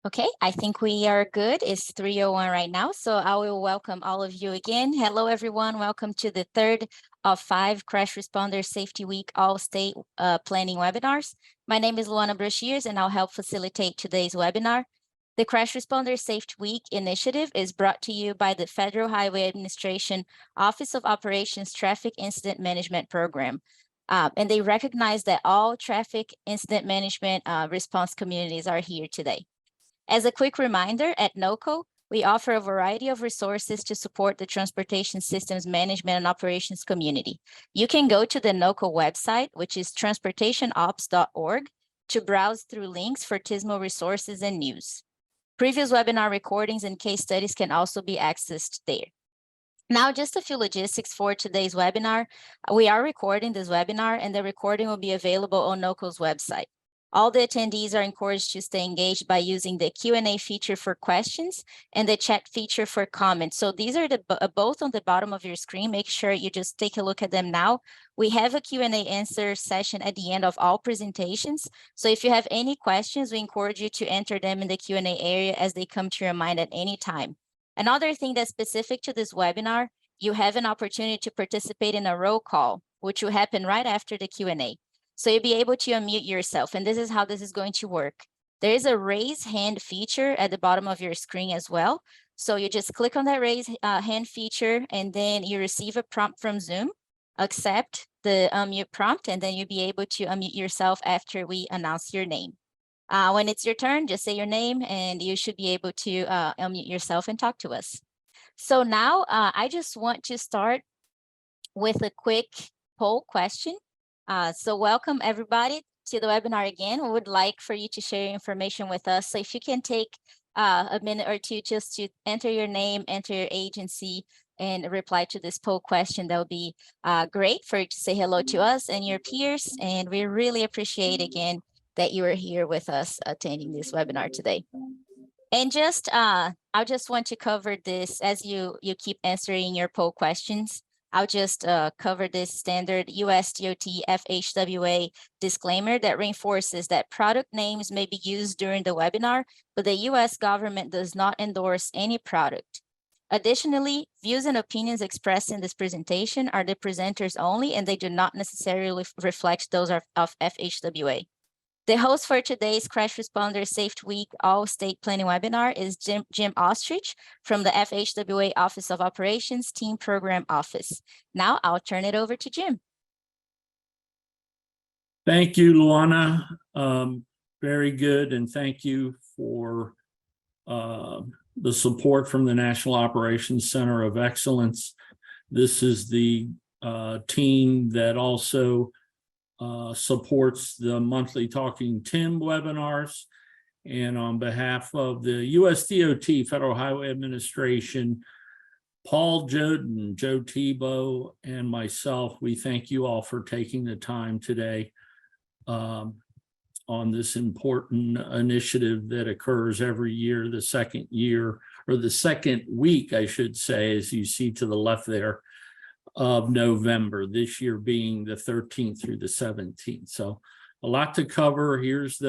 Okay, I think we are good. It's 3:01 right now, so I will welcome all of you again. Hello, everyone. Welcome to the third of 5 Crash Responder Safety Week All-State Planning webinars. My name is Luana Brashears, and I'll help facilitate today's webinar. The Crash Responder Safety Week initiative is brought to you by the Federal Highway Administration Office of Operations Traffic Incident Management Program. And they recognize that all traffic incident management response communities are here today. As a quick reminder, at NOCO, we offer a variety of resources to support the transportation systems management and operations community. You can go to the NOCO website, which is transportationops.org, to browse through links for TISMO resources and news. Previous webinar recordings and case studies can also be accessed there. Now, just a few logistics for today's webinar. We are recording this webinar, and the recording will be available on NOCO's website. All the attendees are encouraged to stay engaged by using the Q&A feature for questions and the chat feature for comments. So these are both on the bottom of your screen. Make sure you just take a look at them now. We have a Q&A answer session at the end of all presentations. So if you have any questions, we encourage you to enter them in the Q&A area as they come to your mind at any time. Another thing that's specific to this webinar, you have an opportunity to participate in a roll call, which will happen right after the Q&A. So you'll be able to unmute yourself, and this is how this is going to work. There is a raise hand feature at the bottom of your screen as well. So you just click on that raise hand feature, and then you receive a prompt from Zoom, accept the unmute prompt, and then you'll be able to unmute yourself after we announce your name. When it's your turn, just say your name, and you should be able to unmute yourself and talk to us. So now I just want to start with a quick poll question. So welcome everybody to the webinar again. We would like for you to share your information with us. So if you can take a minute or two just to enter your name, enter your agency, and reply to this poll question, that would be great for you to say hello to us and your peers. And we really appreciate again that you are here with us attending this webinar today. And just, I just want to cover this as you keep answering your poll questions. I'll just cover this standard US DOT FHWA disclaimer that reinforces that product names may be used during the webinar, but the US government does not endorse any product. Additionally, views and opinions expressed in this presentation are the presenters only, and they do not necessarily reflect those of FHWA. The host for today's Crash Responder Safety Week All-State Planning webinar is Jim Ostrich from the FHWA Office of Operations Team Program Office. Now I'll turn it over to Jim. Thank you, Luana. Very good, and thank you for the support from the National Operations Center of Excellence. This is the team that also supports the monthly Talking Tim webinars. And on behalf of the US DOT, Federal Highway Administration, Paul Joden, Joe Tebow, and myself, we thank you all for taking the time today on this important initiative that occurs every year, the second year, or the second week, I should say, as you see to the left there, of November, this year being the 13th through the 17th. So a lot to cover. Here's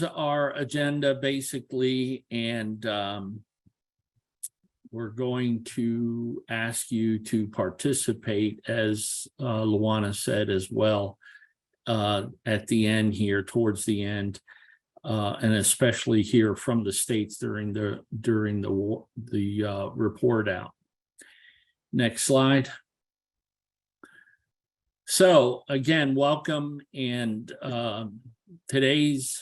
our agenda basically, and we're going to ask you to participate, as Luana said as well, at the end here, towards the end, and especially here from the states during the report out. Next slide. So again, welcome, and today's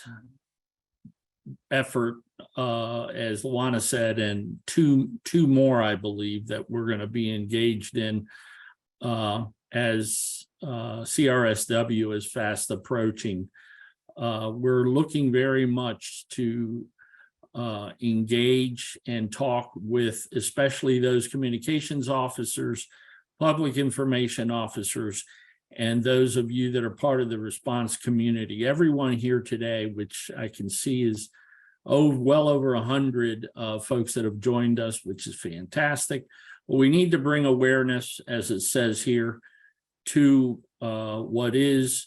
effort, as Luana said, and two more, I believe, that we're going to be engaged in as CRSW is fast approaching. We're looking very much to engage and talk with especially those communications officers, public information officers, and those of you that are part of the response community. Everyone here today, which I can see is well over 100 folks that have joined us, which is fantastic. Well, we need to bring awareness, as it says here, to what is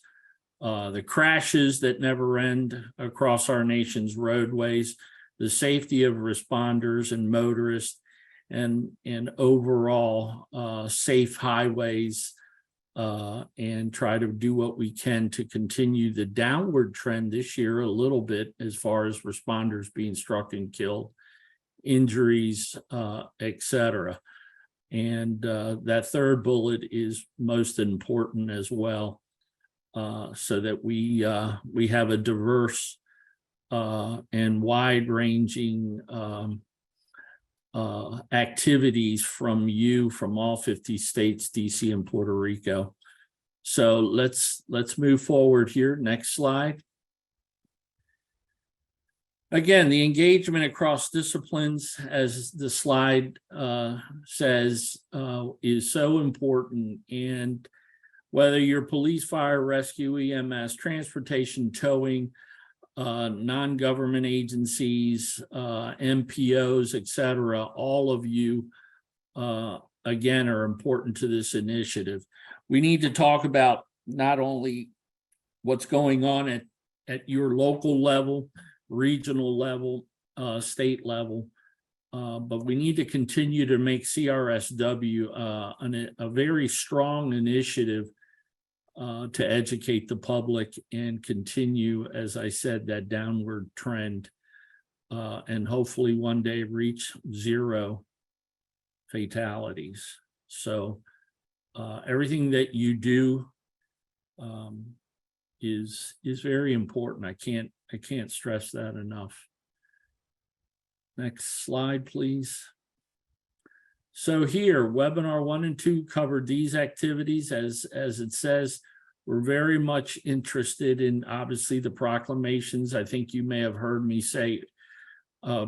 the crashes that never end across our nation's roadways, the safety of responders and motorists, and overall safe highways, and try to do what we can to continue the downward trend this year a little bit as far as responders being struck and killed, injuries, etc. And that third bullet is most important as well, so that we have a diverse and wide-ranging activities from all 50 states, DC, and Puerto Rico. So let's move forward here. Next slide. Again, the engagement across disciplines, as the slide says, is so important. And whether you're police, fire, rescue, EMS, transportation, towing, non-government agencies, MPOs, etc., all of you, again, are important to this initiative. We need to talk about not only what's going on at your local level, regional level, state level, but we need to continue to make CRSW a very strong initiative to educate the public and continue, as I said, that downward trend, and hopefully one day reach 0 fatalities. So everything that you do is very important. I can't stress that enough. Next slide, please. So here, webinar 1 and 2 covered these activities. As it says, we're very much interested in, obviously, the proclamations. I think you may have heard me say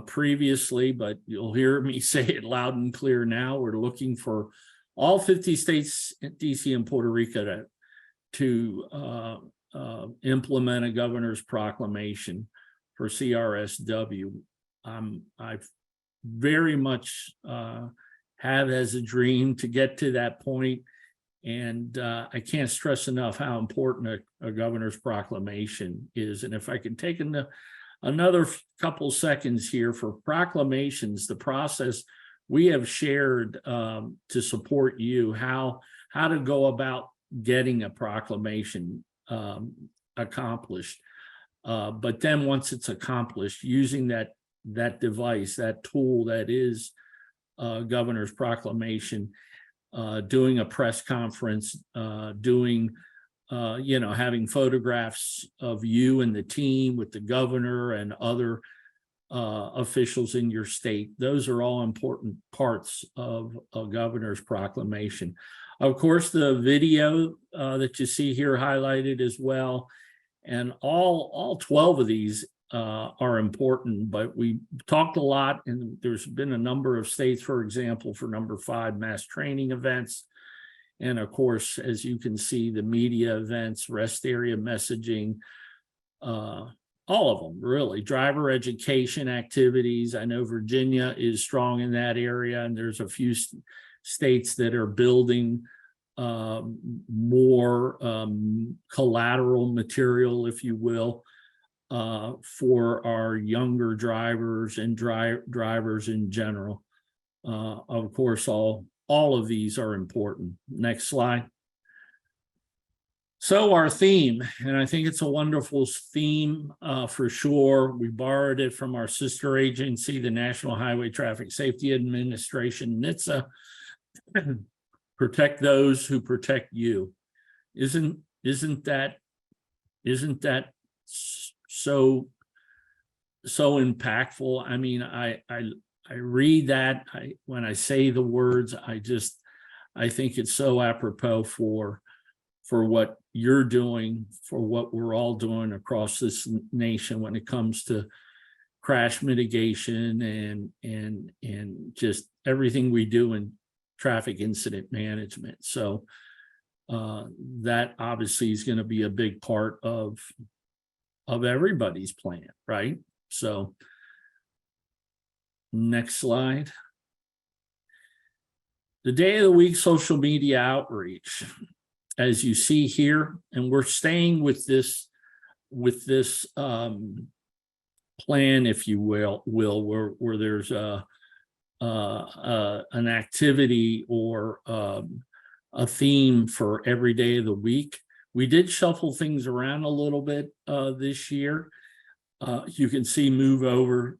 previously, but you'll hear me say it loud and clear now. We're looking for all 50 states, DC and Puerto Rico, to implement a governor's proclamation for CRSW. I've very much have as a dream to get to that point. And I can't stress enough how important a governor's proclamation is. And if I can take another couple seconds here for proclamations, the process we have shared to support you, how to go about getting a proclamation accomplished. But then once it's accomplished, using that device, that tool that is governor's proclamation, doing a press conference, having photographs of you and the team with the governor and other officials in your state. Those are all important parts of a governor's proclamation. Of course, the video that you see here highlighted as well, and all 12 of these are important, but we talked a lot, and there's been a number of states, for example, for number 5, mass training events. And of course, as you can see, the media events, rest area messaging, all of them really, driver education activities. I know Virginia is strong in that area, and there's a few states that are building more collateral material, if you will, for our younger drivers and drivers in general. Of course, all of these are important. Next slide. So our theme, and I think it's a wonderful theme for sure. We borrowed it from our sister agency, the National Highway Traffic Safety Administration, NHTSA. Protect those who protect you. Isn't that so impactful? I mean, I read that, when I say the words, I think it's so apropos for what you're doing, for what we're all doing across this nation when it comes to crash mitigation and just everything we do in traffic incident management. So that obviously is going to be a big part of everybody's plan, right? So next slide. The day of the week social media outreach. as you see here, and we're staying with this plan, if you will, where there's an activity or a theme for every day of the week. We did shuffle things around a little bit this year. You can see move over,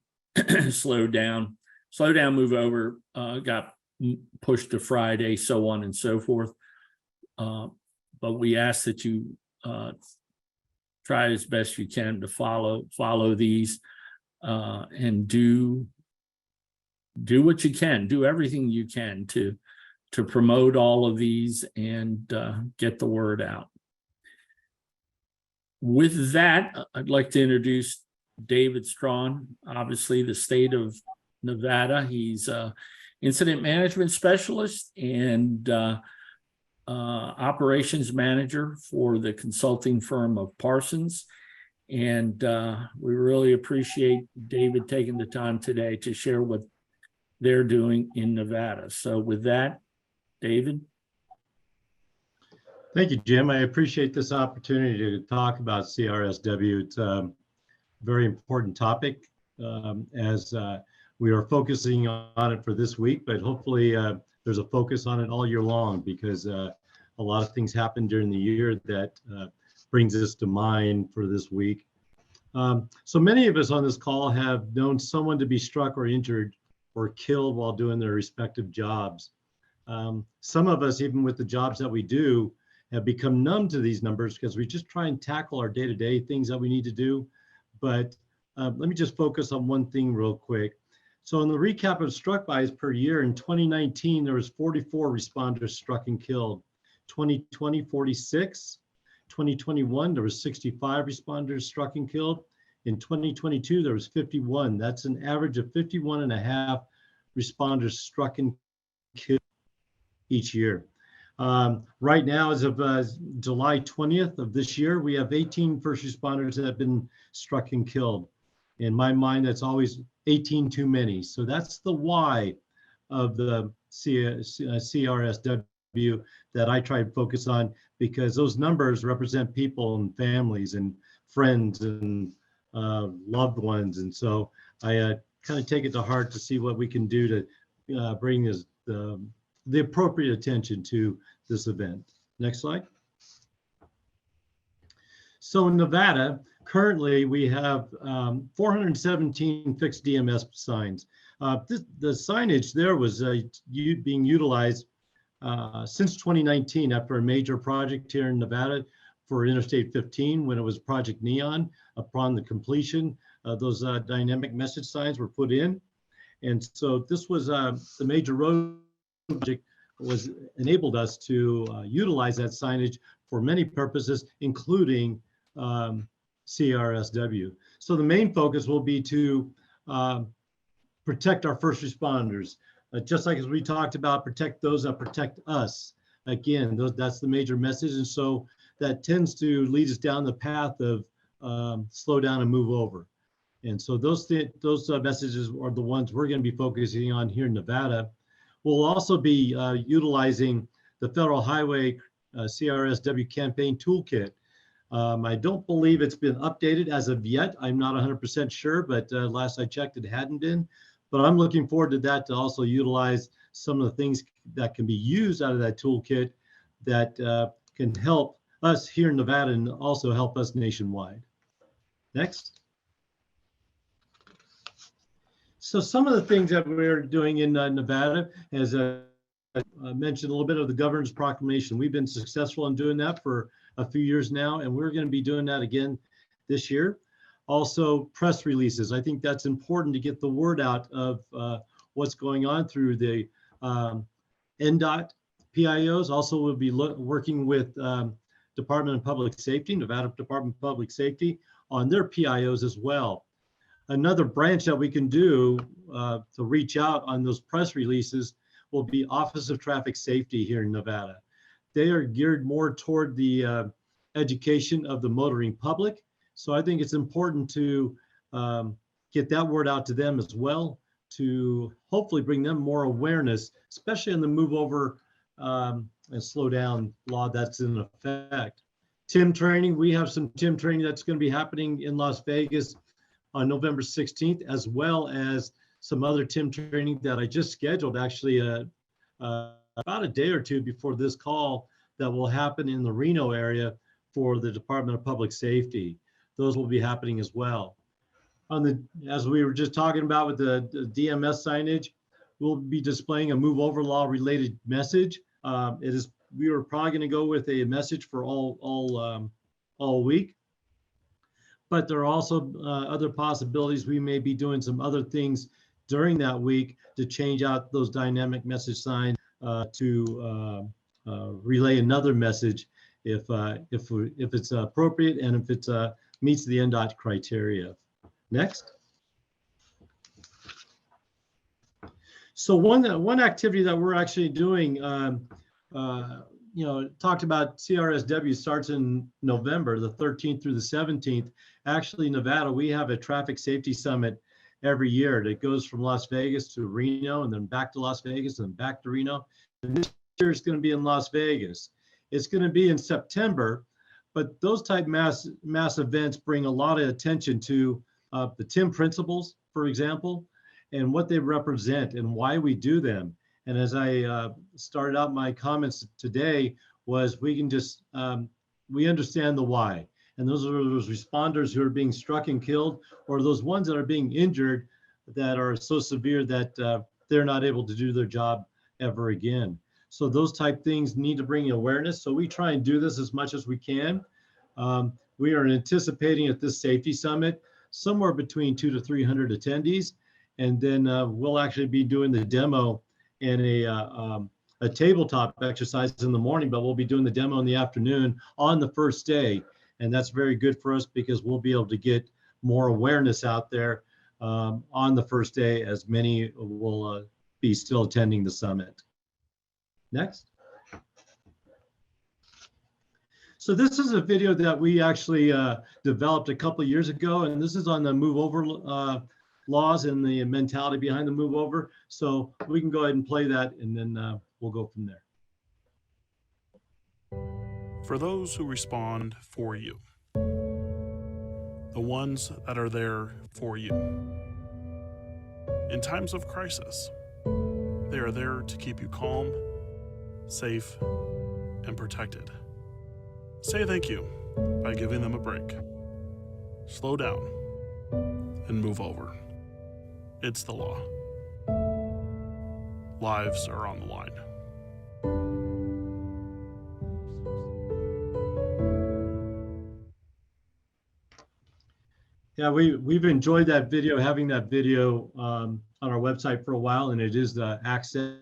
slow down, move over, got pushed to Friday, so on and so forth. But we ask that you try as best you can to follow these and do what you can, do everything you can to promote all of these and get the word out. With that, I'd like to introduce David Strawn, obviously the state of Nevada. He's incident management specialist and operations manager for the consulting firm of Parsons. And we really appreciate David taking the time today to share what they're doing in Nevada. So with that, David. Thank you, Jim. I appreciate this opportunity to talk about CRSW. It's a very important topic as we are focusing on it for this week, but hopefully there's a focus on it all year long, because a lot of things happen during the year that brings us to mind for this week. So many of us on this call have known someone to be struck or injured or killed while doing their respective jobs. Some of us, even with the jobs that we do, have become numb to these numbers because we just try and tackle our day-to-day things that we need to do. But let me just focus on one thing real quick. So in the recap of struck bys per year, in 2019, there was 44 responders struck and killed. 2020, 46. 2021, there was 65 responders struck and killed. In 2022, there was 51. That's an average of 51 and a half responders struck and killed each year. Right now, as of July 20th of this year, we have 18 first responders that have been struck and killed. In my mind, that's always 18 too many. So that's the why of the CRSW that I try to focus on, because those numbers represent people and families and friends and loved ones. And so I kind of take it to heart to see what we can do to bring this, the appropriate attention to this event. Next slide. So in Nevada, currently we have 417 fixed DMS signs. The signage there was being utilized since 2019 after a major project here in Nevada for Interstate 15, when it was Project Neon. Upon the completion, those dynamic message signs were put in. And so this was the major road project was enabled us to utilize that signage for many purposes, including CRSW. So the main focus will be to protect our first responders. Just like as we talked about, protect those that protect us. Again, that's the major message. And so that tends to lead us down the path of slow down and move over. And so those messages are the ones we're going to be focusing on here in Nevada. We'll also be utilizing the Federal Highway CRSW campaign toolkit. I don't believe it's been updated as of yet. I'm not 100% sure, but last I checked, it hadn't been. But I'm looking forward to that, to also utilize some of the things that can be used out of that toolkit that can help us here in Nevada and also help us nationwide. Next. So some of the things that we're doing in Nevada, as I mentioned a little bit of the governor's proclamation. We've been successful in doing that for a few years now, and we're going to be doing that again this year. Also, press releases. I think that's important to get the word out of what's going on through the NDOT PIOs. Also, we'll be working with Department of Public Safety, Nevada Department of Public Safety, on their PIOs as well. Another branch that we can do to reach out on those press releases will be Office of Traffic Safety here in Nevada. They are geared more toward the education of the motoring public. So I think it's important to get that word out to them as well, to hopefully bring them more awareness, especially in the move over slow down law that's in effect. TIM training, we have some TIM training that's going to be happening in Las Vegas on November 16th, as well as some other TIM training that I just scheduled actually about a day or two before this call that will happen in the Reno area for the Department of Public Safety. Those will be happening as well. As we were just talking about with the DMS signage, we'll be displaying a move over law related message. We were probably going to go with a message for all week, but there are also other possibilities. We may be doing some other things during that week to change out those dynamic message signs to relay another message if it's appropriate and if it meets the NDOT criteria. Next. So one activity that we're actually doing, talked about CRSW starts in November, the 13th through the 17th. Actually, Nevada, we have a traffic safety summit every year that goes from Las Vegas to Reno and then back to Las Vegas and back to Reno. And this year it's going to be in Las Vegas. It's going to be in September, but those type mass events bring a lot of attention to the TIM principles, for example, and what they represent and why we do them. And as I started out my comments today was we can just, we understand the why. And those are those responders who are being struck and killed, or those ones that are being injured that are so severe that they're not able to do their job ever again. So those type things need to bring awareness. So we try and do this as much as we can. We are anticipating at this safety summit somewhere between 200 to 300 attendees. And then we'll actually be doing the demo and a tabletop exercise in the morning, but we'll be doing the demo in the afternoon on the first day. And that's very good for us because we'll be able to get more awareness out there on the first day, as many will be still attending the summit. Next. So this is a video that we actually developed a couple of years ago, and this is on the move over laws and the mentality behind the move over. So we can go ahead and play that, and then we'll go from there. For those who respond for you, the ones that are there for you. In times of crisis, they are there to keep you calm, safe, and protected. Say thank you by giving them a break. Slow down and move over. It's the law. Lives are on the line. Yeah, we've enjoyed that video, having that video on our website for a while, and it is the access.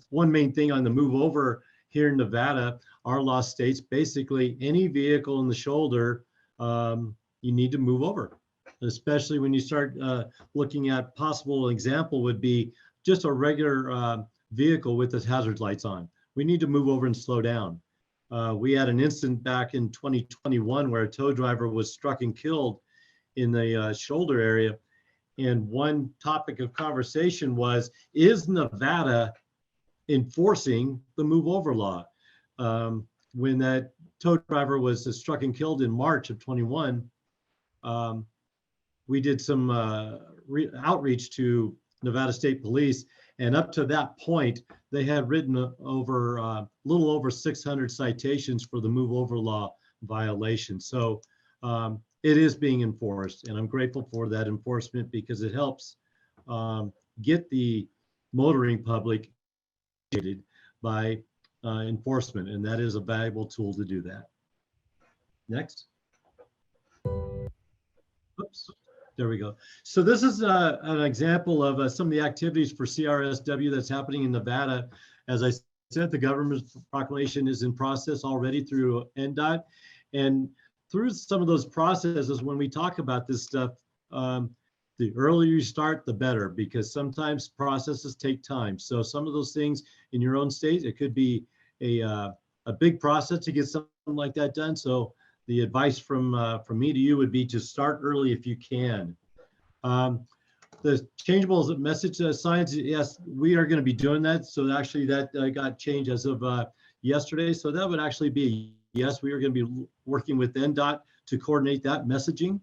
One main thing on the move over here in Nevada, our law states basically any vehicle in the shoulder, you need to move over, especially when you start looking at possible example would be just a regular vehicle with its hazard lights on. We need to move over and slow down. We had an incident back in 2021 where a tow driver was struck and killed in the shoulder area. And one topic of conversation was, is Nevada enforcing the move over law? When that tow driver was struck and killed in March of 21, we did some outreach to Nevada State Police, and up to that point, they had written over a little over 600 citations for the move over law violation. So it is being enforced, and I'm grateful for that enforcement because it helps get the motoring public educated by enforcement, and that is a valuable tool to do that. Next. Oops, there we go. So this is an example of some of the activities for CRSW that's happening in Nevada. As I said, the governor's proclamation is in process already through NDOT, and through some of those processes, when we talk about this stuff, the earlier you start, the better, because sometimes processes take time. So some of those things in your own state, it could be a big process to get something like that done. So the advice from me to you would be to start early if you can. The changeable message signs, yes, we are going to be doing that. So actually that got changed as of yesterday. So that would actually be a yes. We are going to be working with NDOT to coordinate that messaging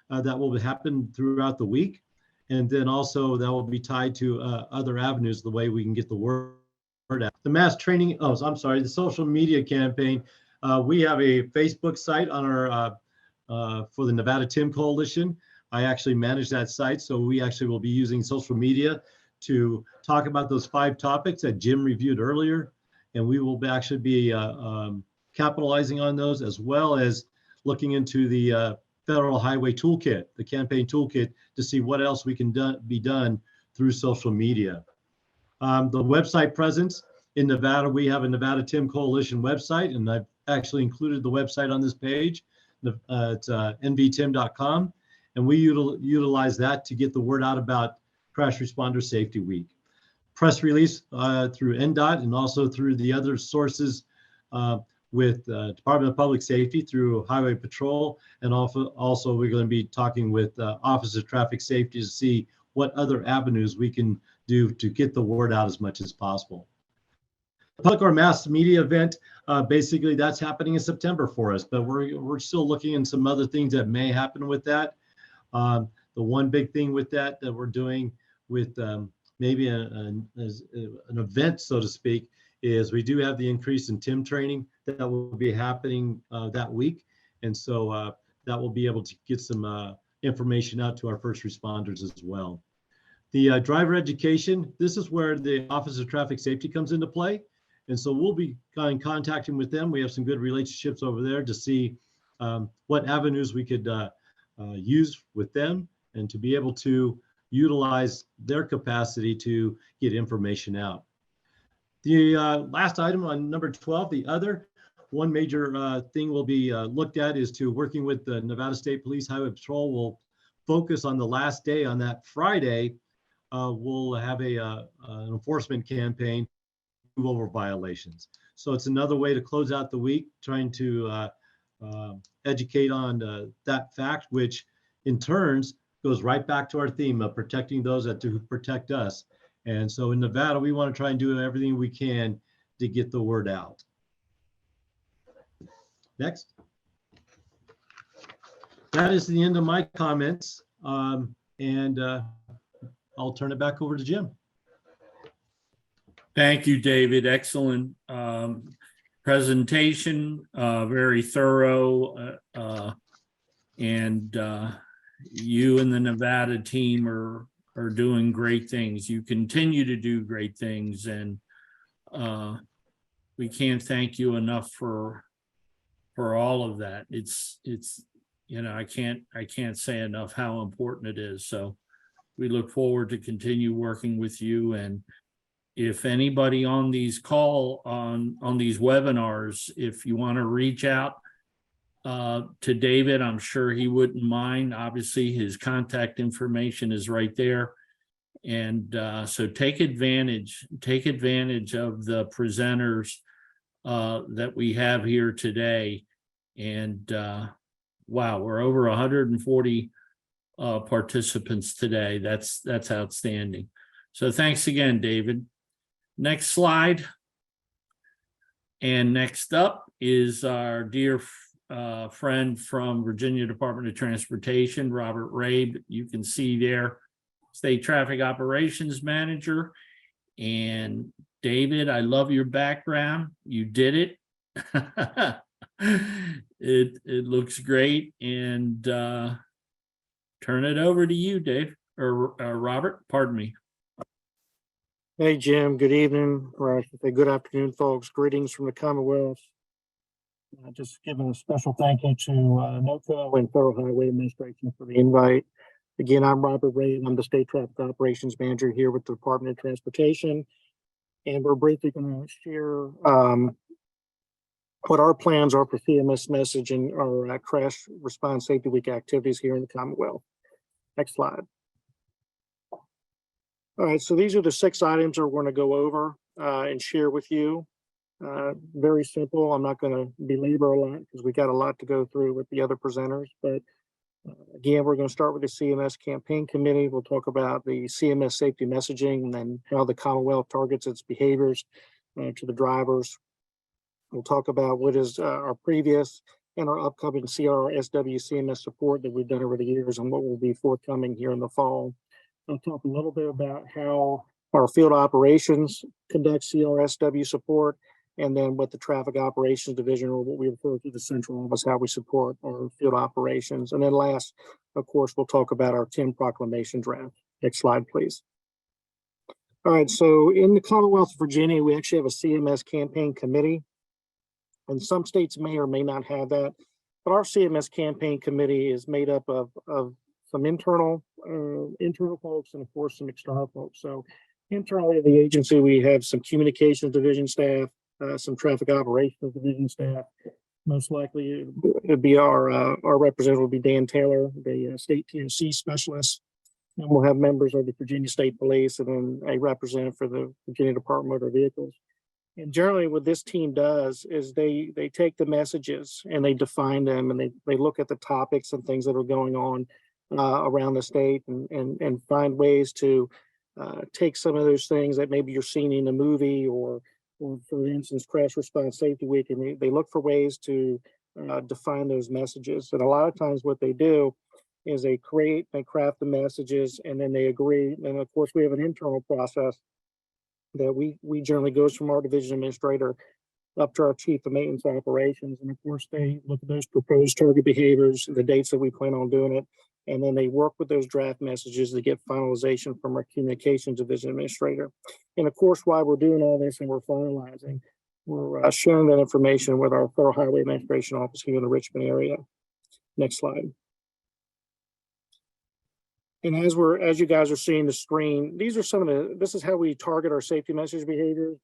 that will happen throughout the week. And then also that will be tied to other avenues, the way we can get the word out. The mass training, the social media campaign. We have a Facebook site on our for the Nevada TIM Coalition. I actually manage that site. So we actually will be using social media to talk about those 5 topics that Jim reviewed earlier. And we will actually be capitalizing on those, as well as looking into the Federal Highway Toolkit, the campaign toolkit, to see what else we can be done through social media. The website presence in Nevada, we have a Nevada TIM Coalition website, and I've actually included the website on this page. It's nvtim.com, and we utilize that to get the word out about Crash Responder Safety Week. Press release through NDOT and also through the other sources with Department of Public Safety through Highway Patrol, and also we're going to be talking with Office of Traffic Safety to see what other avenues we can do to get the word out as much as possible. Public or mass media event, basically that's happening in September for us, but we're still looking in some other things that may happen with that. The one big thing with that we're doing with maybe an event, so to speak, is we do have the increase in TIM training that will be happening that week. And so that will be able to get some information out to our first responders as well. The driver education, this is where the Office of Traffic Safety comes into play. And so we'll be contacting with them. We have some good relationships over there to see what avenues we could use with them, and to be able to utilize their capacity to get information out. The last item on number 12, the other, one major thing will be looked at is to working with the Nevada State Police Highway Patrol. Will focus on the last day, on that Friday. We'll have an enforcement campaign over violations. So it's another way to close out the week, trying to educate on that fact, which in turns goes right back to our theme of protecting those that do protect us. And so in Nevada, we want to try and do everything we can to get the word out. Next. That is the end of my comments. And I'll turn it back over to Jim. Thank you, David. Excellent presentation, very thorough, and you and the Nevada team are doing great things. You continue to do great things, and we can't thank you enough for all of that. It's you know, I can't say enough how important it is. So we look forward to continue working with you. And if anybody on these on these webinars, if you want to reach out to David, I'm sure he wouldn't mind. Obviously, his contact information is right there. And so take advantage of the presenters that we have here today. And wow, we're over 140 participants today. That's outstanding. So thanks again, David. Next slide. And next up is our dear friend from Virginia Department of Transportation, Robert Rabe. You can see there, State Traffic Operations Manager. And David, I love your background. You did it. It looks great. And turn it over to you, Dave, or Robert, pardon me. Hey, Jim, good evening, or I should say good afternoon, folks. Greetings from the Commonwealth. Just giving a special thank you to NOCO and Federal Highway Administration for the invite. Again, I'm Robert Ray. I'm the State Traffic Operations Manager here with the Department of Transportation. And we're briefly going to share what our plans are for CMS messaging or Crash Response Safety Week activities here in the Commonwealth. Next slide. All right, so these are the 6 items that we're going to go over and share with you. Very simple. I'm not going to belabor a lot because we got a lot to go through with the other presenters. But again, we're going to start with the CMS Campaign Committee. We'll talk about the CMS safety messaging and then how the Commonwealth targets its behaviors to the drivers. We'll talk about what is our previous and our upcoming CRSW CMS support that we've done over the years and what will be forthcoming here in the fall. I'll talk a little bit about how our field operations conduct CRSW support, and then what the traffic operations division, or what we refer to the central office, how we support our field operations. And then last, of course, we'll talk about our 10 proclamation draft. Next slide, please. All right, so in the Commonwealth of Virginia, we actually have a CMS campaign committee, and some states may or may not have that, but our CMS campaign committee is made up of some internal folks and of course some external folks. So internally at the agency, we have some communications division staff, some traffic operations division staff. Most likely it'd be our representative will be Dan Taylor, the state TOC specialist. And we'll have members of the Virginia State Police and then a representative for the Virginia Department of Motor Vehicles. And generally what this team does is they take the messages and they define them, and they look at the topics and things that are going on around the state, and find ways to take some of those things that maybe you're seeing in a movie or for instance, Crash Response Safety Week, and they look for ways to define those messages. And a lot of times what they do is they craft the messages, and then they agree. And of course, we have an internal process that we generally goes from our division administrator up to our chief of maintenance operations. And of course, they look at those proposed target behaviors, the dates that we plan on doing it, and then they work with those draft messages to get finalization from our communications division administrator. And of course, while we're doing all this and we're finalizing, we're sharing that information with our Federal Highway Administration office here in the Richmond area. Next slide. And as you guys are seeing the screen, these are this is how we target our safety message behaviors.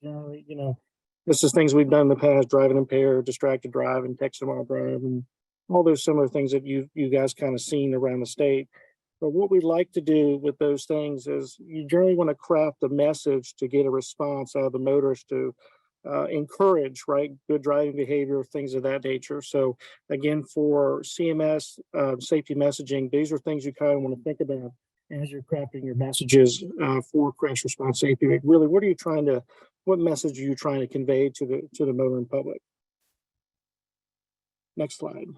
This is things we've done in the past: driving impaired, distracted driving, texting while driving, all those similar things that you guys kind of seen around the state. But what we'd like to do with those things is you generally want to craft a message to get a response out of the motorist to encourage, right, good driving behavior, things of that nature. So again, for CMS safety messaging, these are things you kind of want to think about as you're crafting your messages for Crash Response Safety Week. Really, what message are you trying to convey to the motoring public? Next slide.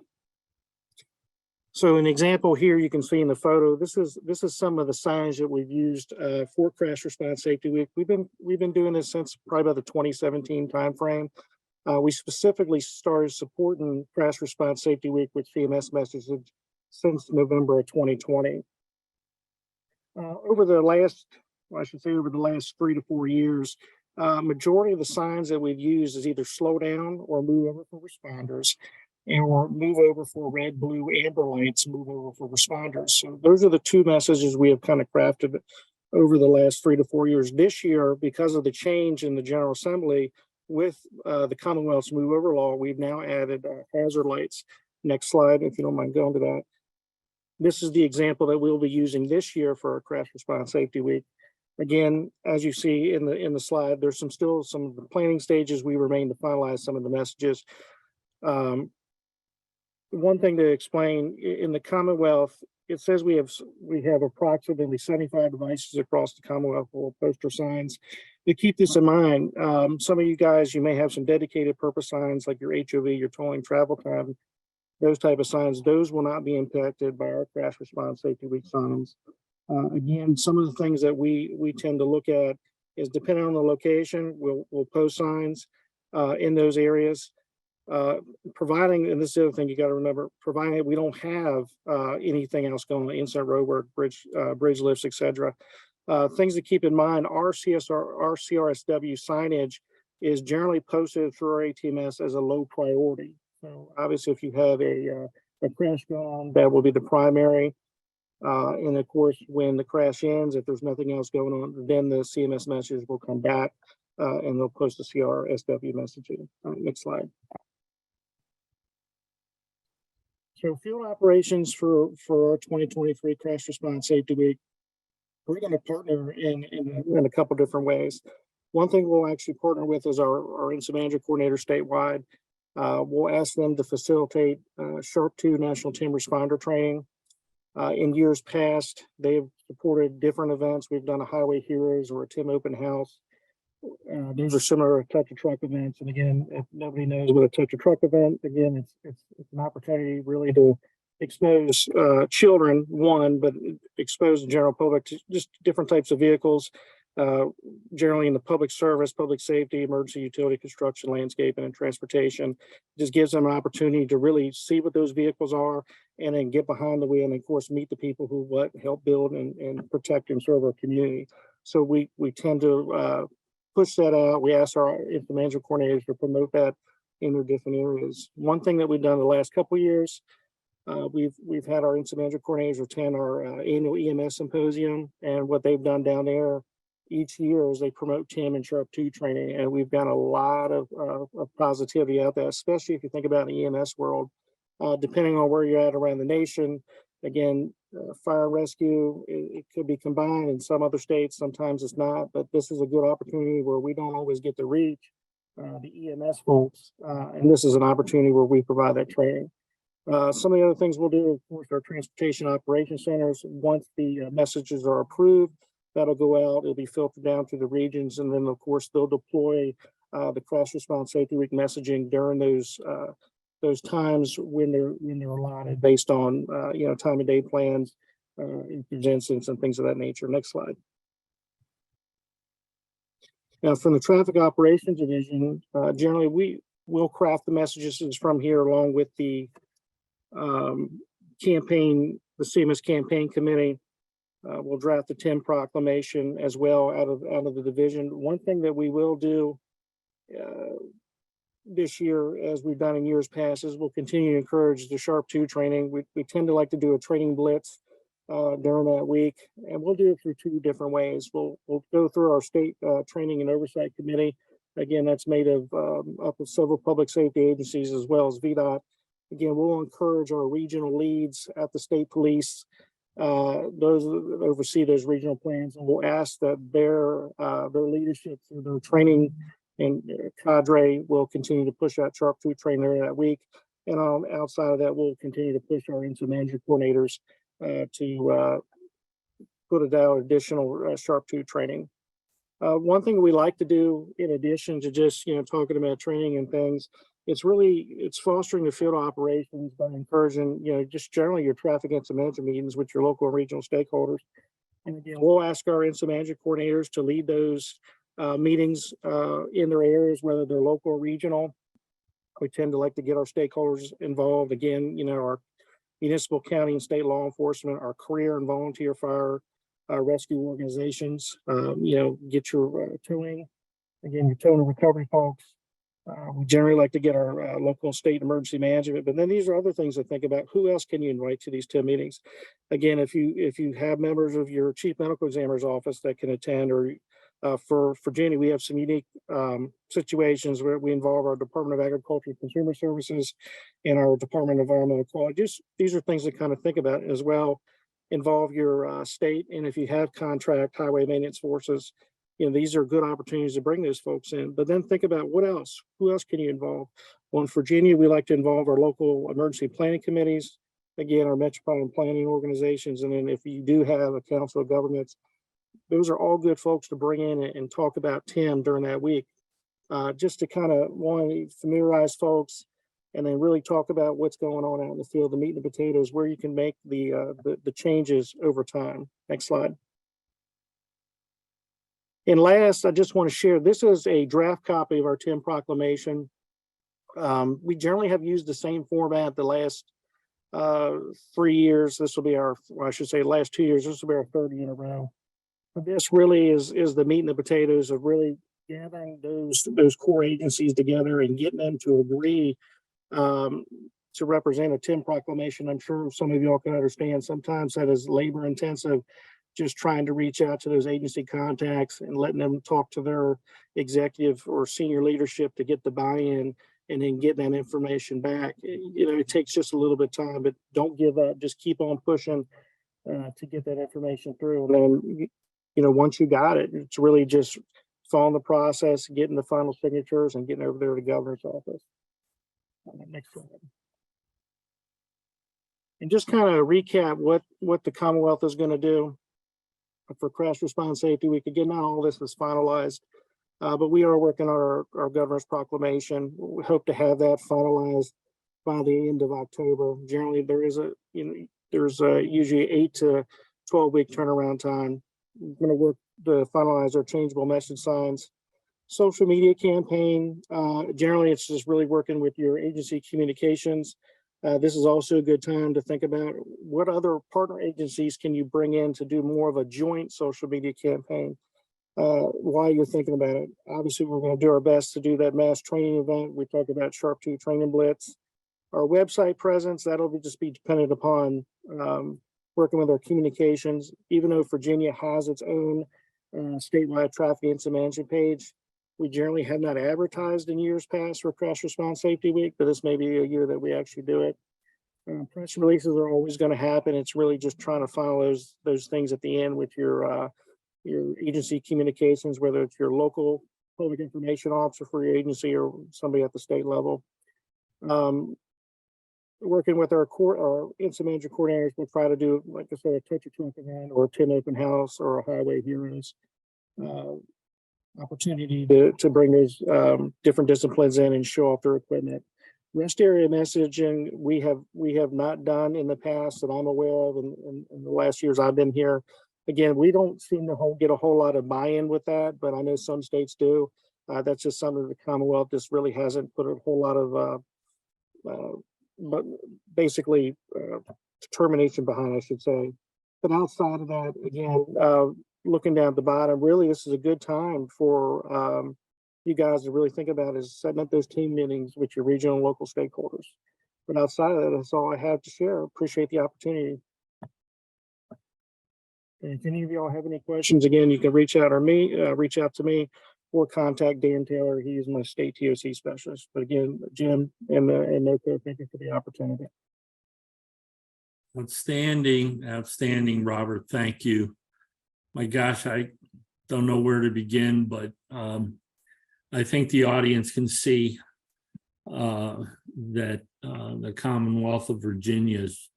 So an example here you can see in the photo, this is some of the signs that we've used for Crash Response Safety Week. We've been doing this since probably about the 2017 timeframe. We specifically started supporting Crash Response Safety Week with CMS messages since November of 2020. Over the last 3 to 4 years, majority of the signs that we've used is either slow down or move over for responders, or move over for red, blue, amber lights, move over for responders. So those are the two messages we have kind of crafted over the last 3 to 4 years. This year, because of the change in the General Assembly with the Commonwealth's move over law, we've now added hazard lights. Next slide, if you don't mind going to that. This is the example that we'll be using this year for our Crash Response Safety Week. Again, as you see in the slide, there's still some of the planning stages. We remain to finalize some of the messages. One thing to explain, in the Commonwealth, it says we have approximately 75 devices across the Commonwealth for poster signs. To keep this in mind, some of you guys, you may have some dedicated purpose signs like your HOV, your tolling travel time, those type of signs. Those will not be impacted by our Crash Response Safety Week signs. Again, some of the things that we tend to look at is, depending on the location, we'll post signs in those areas. Providing, and this is the other thing you got to remember, providing that we don't have anything else going on, inside roadwork, bridge lifts, etc. Things to keep in mind: our CRSW signage is generally posted through our ATMS as a low priority. So obviously, if you have a crash going on, that will be the primary. And of course, when the crash ends, if there's nothing else going on, then the CMS messages will come back and they'll post the CRSW messaging. Next slide. So field operations for our 2023 Crash Response Safety Week, we're going to partner in a couple different ways. One thing we'll actually partner with is our incident manager coordinator statewide. We'll ask them to facilitate Sharp 2 National Team Responder Training. In years past, they've supported different events. We've done a Highway Heroes or a TIM Open House. Those are similar to touch a truck events. And again, if nobody knows what a touch a truck event, again, it's an opportunity really to expose children, one, but expose the general public to just different types of vehicles, generally in the public service, public safety, emergency utility, construction, landscaping, and transportation. It just gives them an opportunity to really see what those vehicles are and then get behind the wheel and, of course, meet the people who help build and protect and serve our community. So we tend to push that out. We ask our incident management coordinators to promote that in their different areas. One thing that we've done the last couple of years, we've had our incident management coordinators attend our annual EMS symposium, and what they've done down there each year is they promote TIM and Sharp 2 training, and we've got a lot of positivity out there, especially if you think about the EMS world. Depending on where you're at around the nation, again, fire and rescue, it could be combined in some other states, sometimes it's not, but this is a good opportunity where we don't always get to reach the EMS folks, and this is an opportunity where we provide that training. Some of the other things we'll do, of course, our transportation operation centers, once the messages are approved, that'll go out, it'll be filtered down to the regions, and then of course they'll deploy the Crash Response Safety Week messaging during those times when they're allotted based on time of day plans, incidents and things of that nature. Next slide. Now, from the traffic operations division, generally we will craft the messages from here along with the campaign, the CMS campaign committee. We'll draft the TIM proclamation as well out of the division. One thing that we will do this year, as we've done in years past, is we'll continue to encourage the Sharp 2 training. We tend to like to do a training blitz during that week, and we'll do it through two different ways. We'll go through our state training and oversight committee. Again, that's made of up of several public safety agencies as well as VDOT. Again, we'll encourage our regional leads at the state police, those that oversee those regional plans, and we'll ask that their leadership through their training and cadre will continue to push that Sharp 2 training that week. And outside of that, we'll continue to push our incident management coordinators to put out additional Sharp 2 training. One thing we like to do, in addition to just talking about training and things, it's fostering the field operations by encouraging just generally your traffic incident management meetings with your local and regional stakeholders. And again, we'll ask our incident management coordinators to lead those meetings in their areas, whether they're local or regional. We tend to like to get our stakeholders involved. Again, our municipal, county, and state law enforcement, our career and volunteer fire rescue organizations. Get your towing, again, your towing and recovery folks. We generally like to get our local and state emergency management, but then these are other things to think about. Who else can you invite to these TIM meetings? Again, if you have members of your chief medical examiner's office that can attend, or for Virginia, we have some unique situations where we involve our Department of Agriculture and Consumer Services and our Department of Environmental Quality. These are things to kind of think about as well. Involve your state, and if you have contract highway maintenance forces, these are good opportunities to bring those folks in. But then think about what else. Who else can you involve? Well, in Virginia, we like to involve our local emergency planning committees, again, our metropolitan planning organizations, and then if you do have a council of governments, those are all good folks to bring in and talk about TIM during that week, just to kind of familiarize folks, and then really talk about what's going on out in the field, the meat and the potatoes, where you can make the changes over time. Next slide. And last, I just want to share, this is a draft copy of our TIM proclamation. We generally have used the same format the last 3 years. This will be last 2 years. This will be our third year in a row. But this really is the meat and the potatoes of really gathering those core agencies together and getting them to agree to represent a TIM proclamation. I'm sure some of y'all can understand sometimes that is labor intensive, just trying to reach out to those agency contacts and letting them talk to their executive or senior leadership to get the buy-in and then getting that information back. It takes just a little bit of time, but don't give up. Just keep on pushing to get that information through. And then, once you got it, it's really just following the process, getting the final signatures, and getting over there to the governor's office. Next slide. And just kind of recap what the Commonwealth is going to do for Crash Response Safety Week. Again, not all this is finalized, But we are working on our governor's proclamation. We hope to have that finalized by the end of October. Generally, there's usually 8 to 12 week turnaround time. We're going to work to finalize our changeable message signs. Social media campaign, generally it's just really working with your agency communications. This is also a good time to think about what other partner agencies can you bring in to do more of a joint social media campaign while you're thinking about it. Obviously, we're going to do our best to do that mass training event. We talked about Sharp 2 Training Blitz. Our website presence, that'll just be dependent upon working with our communications. Even though Virginia has its own statewide traffic incident management page, we generally have not advertised in years past for Crash Response Safety Week, but this may be a year that we actually do it. Press releases are always going to happen. It's really just trying to follow those things at the end with your agency communications, whether it's your local public information officer for your agency or somebody at the state level. Working with our incident manager coordinators, we'll try to do, like I said, a touch a truck event or a 10 open house or a highway heroes opportunity to bring those different disciplines in and show off their equipment. Rest area messaging we have not done in the past that I'm aware of in the last years I've been here. Again, we don't seem to get a whole lot of buy-in with that, but I know some states do. That's just something the Commonwealth just really hasn't put a whole lot of but basically determination behind, I should say. But outside of that, again, looking down at the bottom, really this is a good time for you guys to really think about is setting up those team meetings with your regional and local stakeholders. But outside of that, that's all I have to share. Appreciate the opportunity. And if any of y'all have any questions, again, you can reach out to me or contact Dan Taylor. He is my state TOC specialist. But again, Jim and NOCO, thank you for the opportunity. Outstanding, Robert. Thank you. My gosh, I don't know where to begin, but I think the audience can see that the Commonwealth of Virginia is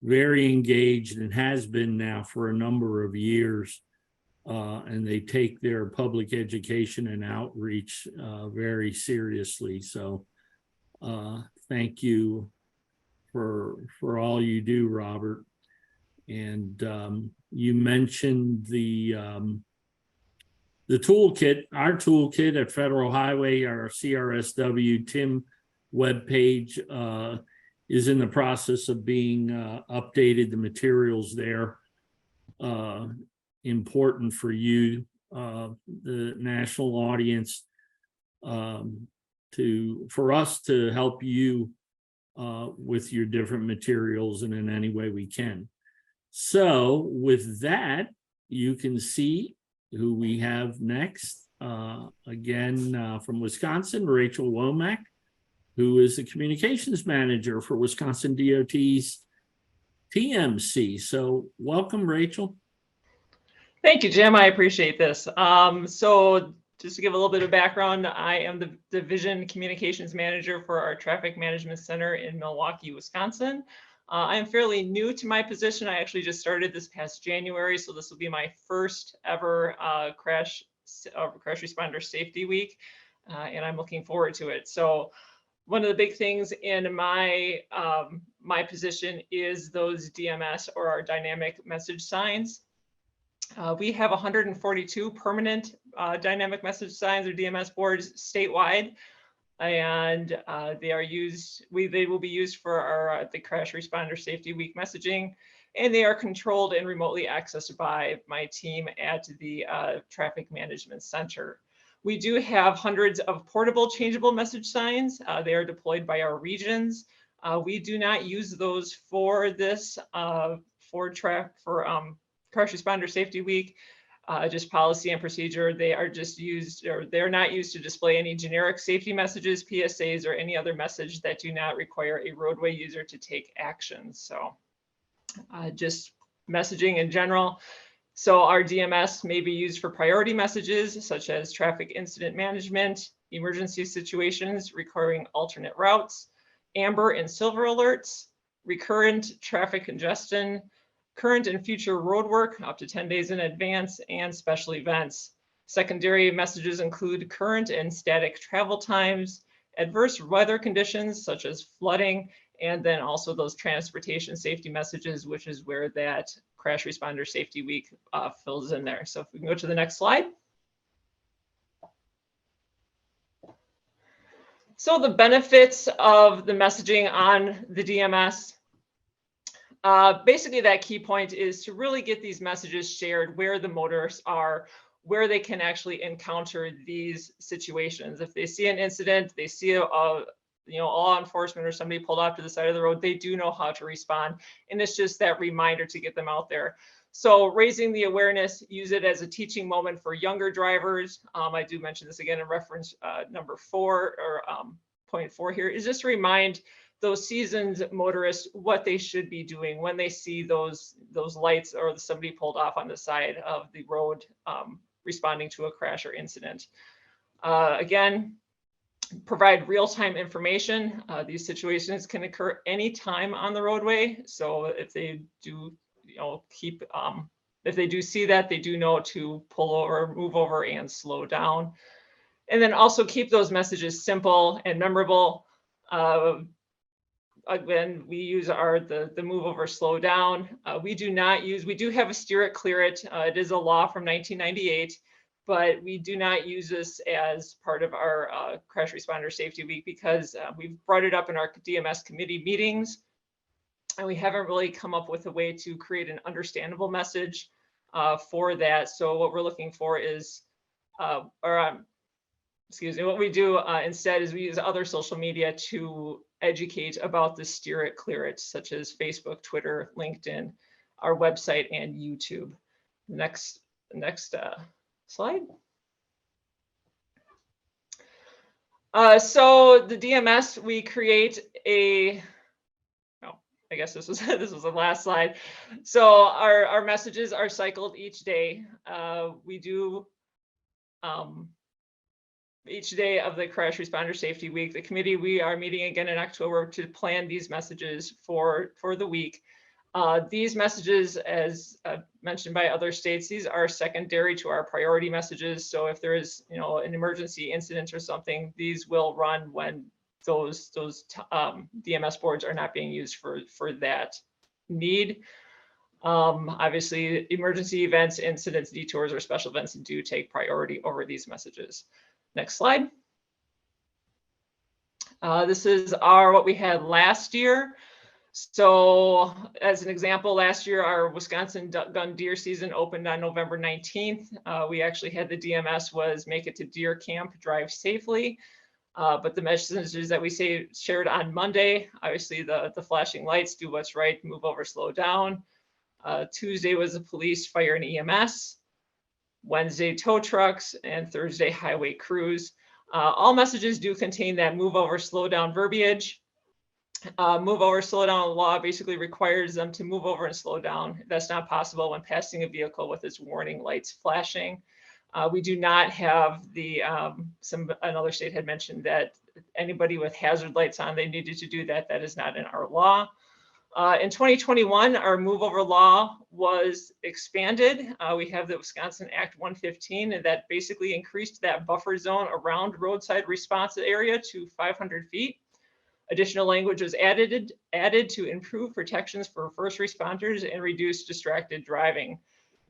very engaged and has been now for a number of years. And they take their public education and outreach very seriously. So thank you for all you do, Robert. And you mentioned the toolkit, our toolkit at Federal Highway, our CRSW TIM webpage is in the process of being updated. The materials there important for you, the national audience, for us to help you with your different materials and in any way we can. So with that, you can see who we have next. Again, from Wisconsin, Rachel Womack, who is the communications manager for Wisconsin DOT's TMC. So welcome, Rachel. Thank you, Jim. I appreciate this. So just to give a little bit of background, I am the Division Communications Manager for our Traffic Management Center in Milwaukee, Wisconsin. I am fairly new to my position. I actually just started this past January, so this will be my first ever Crash Responder Safety Week, and I'm looking forward to it. So one of the big things in my my position is those DMS, or our dynamic message signs. We have 142 permanent dynamic message signs, or DMS boards, statewide, and they will be used for our the Crash Responder Safety Week messaging, and they are controlled and remotely accessed by my team at the Traffic Management Center. We do have hundreds of portable changeable message signs. They are deployed by our regions. We do not use those for this Crash Responder Safety Week, just policy and procedure. They are just used, or they're not used to display any generic safety messages, PSAs, or any other message that do not require a roadway user to take action. So just messaging in general. So our DMS may be used for priority messages, such as traffic incident management, emergency situations requiring alternate routes, amber and silver alerts, recurrent traffic congestion, current and future road work up to 10 days in advance, and special events. Secondary messages include current and static travel times, adverse weather conditions such as flooding, and then also those transportation safety messages, which is where that Crash Responder Safety Week fills in there. So if we can go to the next slide. So the benefits of the messaging on the DMS, basically that key point is to really get these messages shared where the motorists are, where they can actually encounter these situations. If they see an incident, they see a law enforcement or somebody pulled off to the side of the road, they do know how to respond. And it's just that reminder to get them out there. So raising the awareness, use it as a teaching moment for younger drivers. I do mention this again in reference number 4 or point 4 here, is just remind those seasoned motorists what they should be doing when they see those lights or somebody pulled off on the side of the road responding to a crash or incident. Again, provide real-time information. These situations can occur anytime on the roadway. So if they do, if they do see that, they do know to pull over, move over, and slow down. And then also keep those messages simple and memorable. Again, we use the move over, slow down. We do have a steer it, clear it. It is a law from 1998, but we do not use this as part of our Crash Responder Safety Week because we've brought it up in our DMS committee meetings, and we haven't really come up with a way to create an understandable message for that. So what we're looking for is, what we do instead is we use other social media to educate about the steer it, clear it, such as Facebook, Twitter, LinkedIn, our website, and YouTube. Next slide. So the DMS, we create a, I guess this was the last slide. So our messages are cycled each day. We do each day of the Crash Responder Safety Week. The committee, we are meeting again in October to plan these messages for the week. These messages, as mentioned by other states, these are secondary to our priority messages. So if there is, an emergency incident or something, these will run when those DMS boards are not being used for that need. Obviously, emergency events, incidents, detours, or special events do take priority over these messages. Next slide. This is what we had last year. So as an example, last year, our Wisconsin gun deer season opened on November 19th. We actually had the DMS was make it to deer camp, drive safely. But the messages that we shared on Monday, obviously the flashing lights, do what's right, move over, slow down. Tuesday was the police, fire, and EMS. Wednesday, tow trucks, and Thursday, highway crews. All messages do contain that move over, slow down verbiage. Move over, slow down law basically requires them to move over and slow down. That's not possible when passing a vehicle with its warning lights flashing. We do not have another state had mentioned that anybody with hazard lights on, they needed to do that. That is not in our law. In 2021, our move over law was expanded. We have the Wisconsin Act 115, and that basically increased that buffer zone around roadside response area to 500 feet. Additional language was added to improve protections for first responders and reduce distracted driving.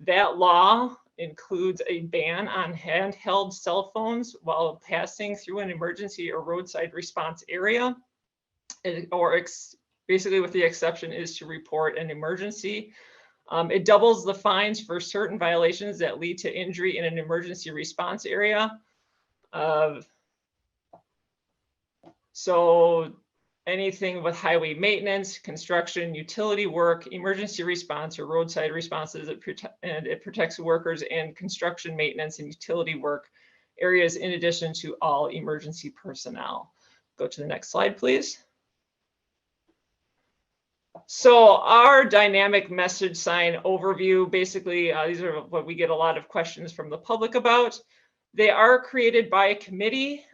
That law includes a ban on handheld cell phones while passing through an emergency or roadside response area, basically with the exception is to report an emergency. It doubles the fines for certain violations that lead to injury in an emergency response area. So anything with highway maintenance, construction, utility work, emergency response, or roadside responses, it protects workers in construction, maintenance, and utility work areas in addition to all emergency personnel. Go to the next slide, please. So our dynamic message sign overview, basically, these are what we get a lot of questions from the public about. They are created by a committee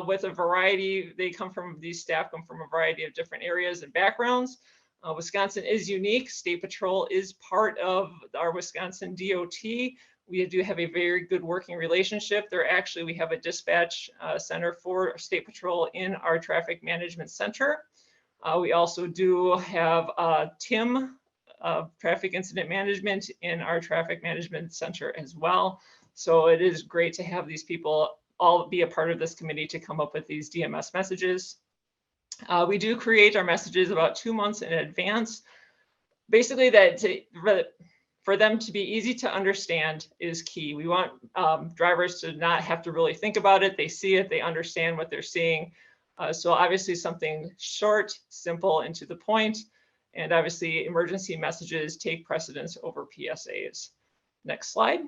with a variety. These staff come from a variety of different areas and backgrounds. Wisconsin is unique. State Patrol is part of our Wisconsin DOT. We do have a very good working relationship. We have a dispatch center for State Patrol in our traffic management center. We also do have Tim, traffic incident management, in our traffic management center as well. So it is great to have these people all be a part of this committee to come up with these DMS messages. We do create our messages about 2 months in advance. Basically, for them to be easy to understand is key. We want drivers to not have to really think about it. They see it, they understand what they're seeing. So obviously something short, simple, and to the point. And obviously emergency messages take precedence over PSAs. Next slide.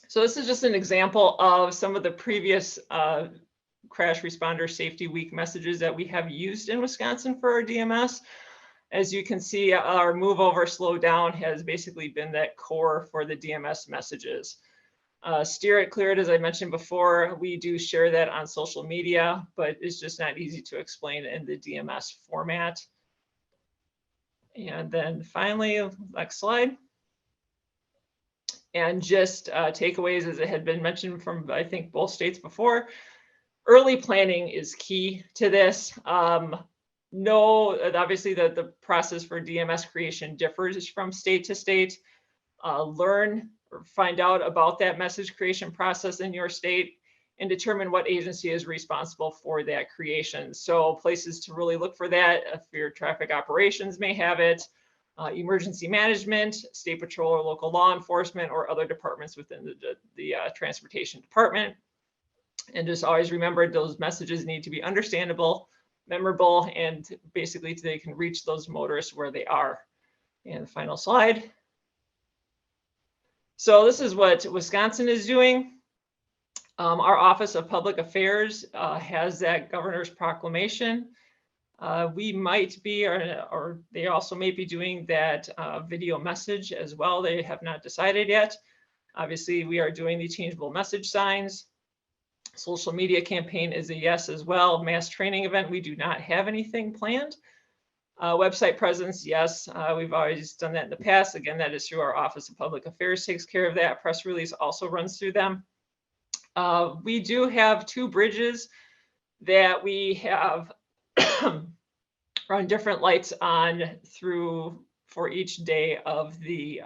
So this is just an example of some of the previous Crash Responder Safety Week messages that we have used in Wisconsin for our DMS. As you can see, our move over, slow down has basically been that core for the DMS messages. Steer it, clear it, as I mentioned before, we do share that on social media, but it's just not easy to explain in the DMS format. And then finally, next slide. And just takeaways, as it had been mentioned from, I think, both states before, early planning is key to this. Obviously the process for DMS creation differs from state to state. Learn or find out about that message creation process in your state and determine what agency is responsible for that creation. So places to really look for that, if your traffic operations may have it, emergency management, state patrol or local law enforcement, or other departments within the transportation department. And just always remember, those messages need to be understandable, memorable, and basically they can reach those motorists where they are. And the final slide. So this is what Wisconsin is doing. Our Office of Public Affairs has that governor's proclamation. We might be, or they also may be doing that video message as well. They have not decided yet. Obviously, we are doing the changeable message signs. Social media campaign is a yes as well. Mass training event, we do not have anything planned. Website presence, yes, we've always done that in the past. Again, that is through our Office of Public Affairs, takes care of that. Press release also runs through them. We do have 2 bridges that we have run different lights on through for each day of the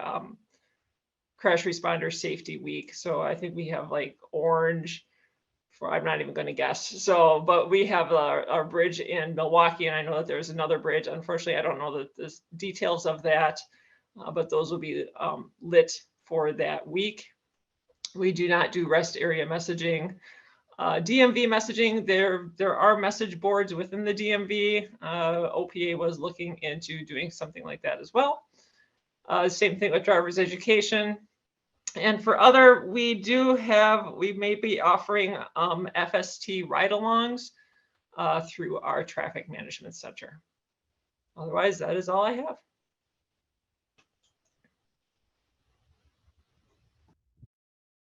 Crash Responder Safety Week. So I think we have like orange, I'm not even going to guess. So, but we have our bridge in Milwaukee, and I know that there's another bridge. Unfortunately, I don't know the details of that, but those will be lit for that week. We do not do rest area messaging. DMV messaging, there are message boards within the DMV. OPA was looking into doing something like that as well. Same thing with driver's education. And for other, we may be offering FST ride-alongs through our traffic management center. Otherwise, that is all I have.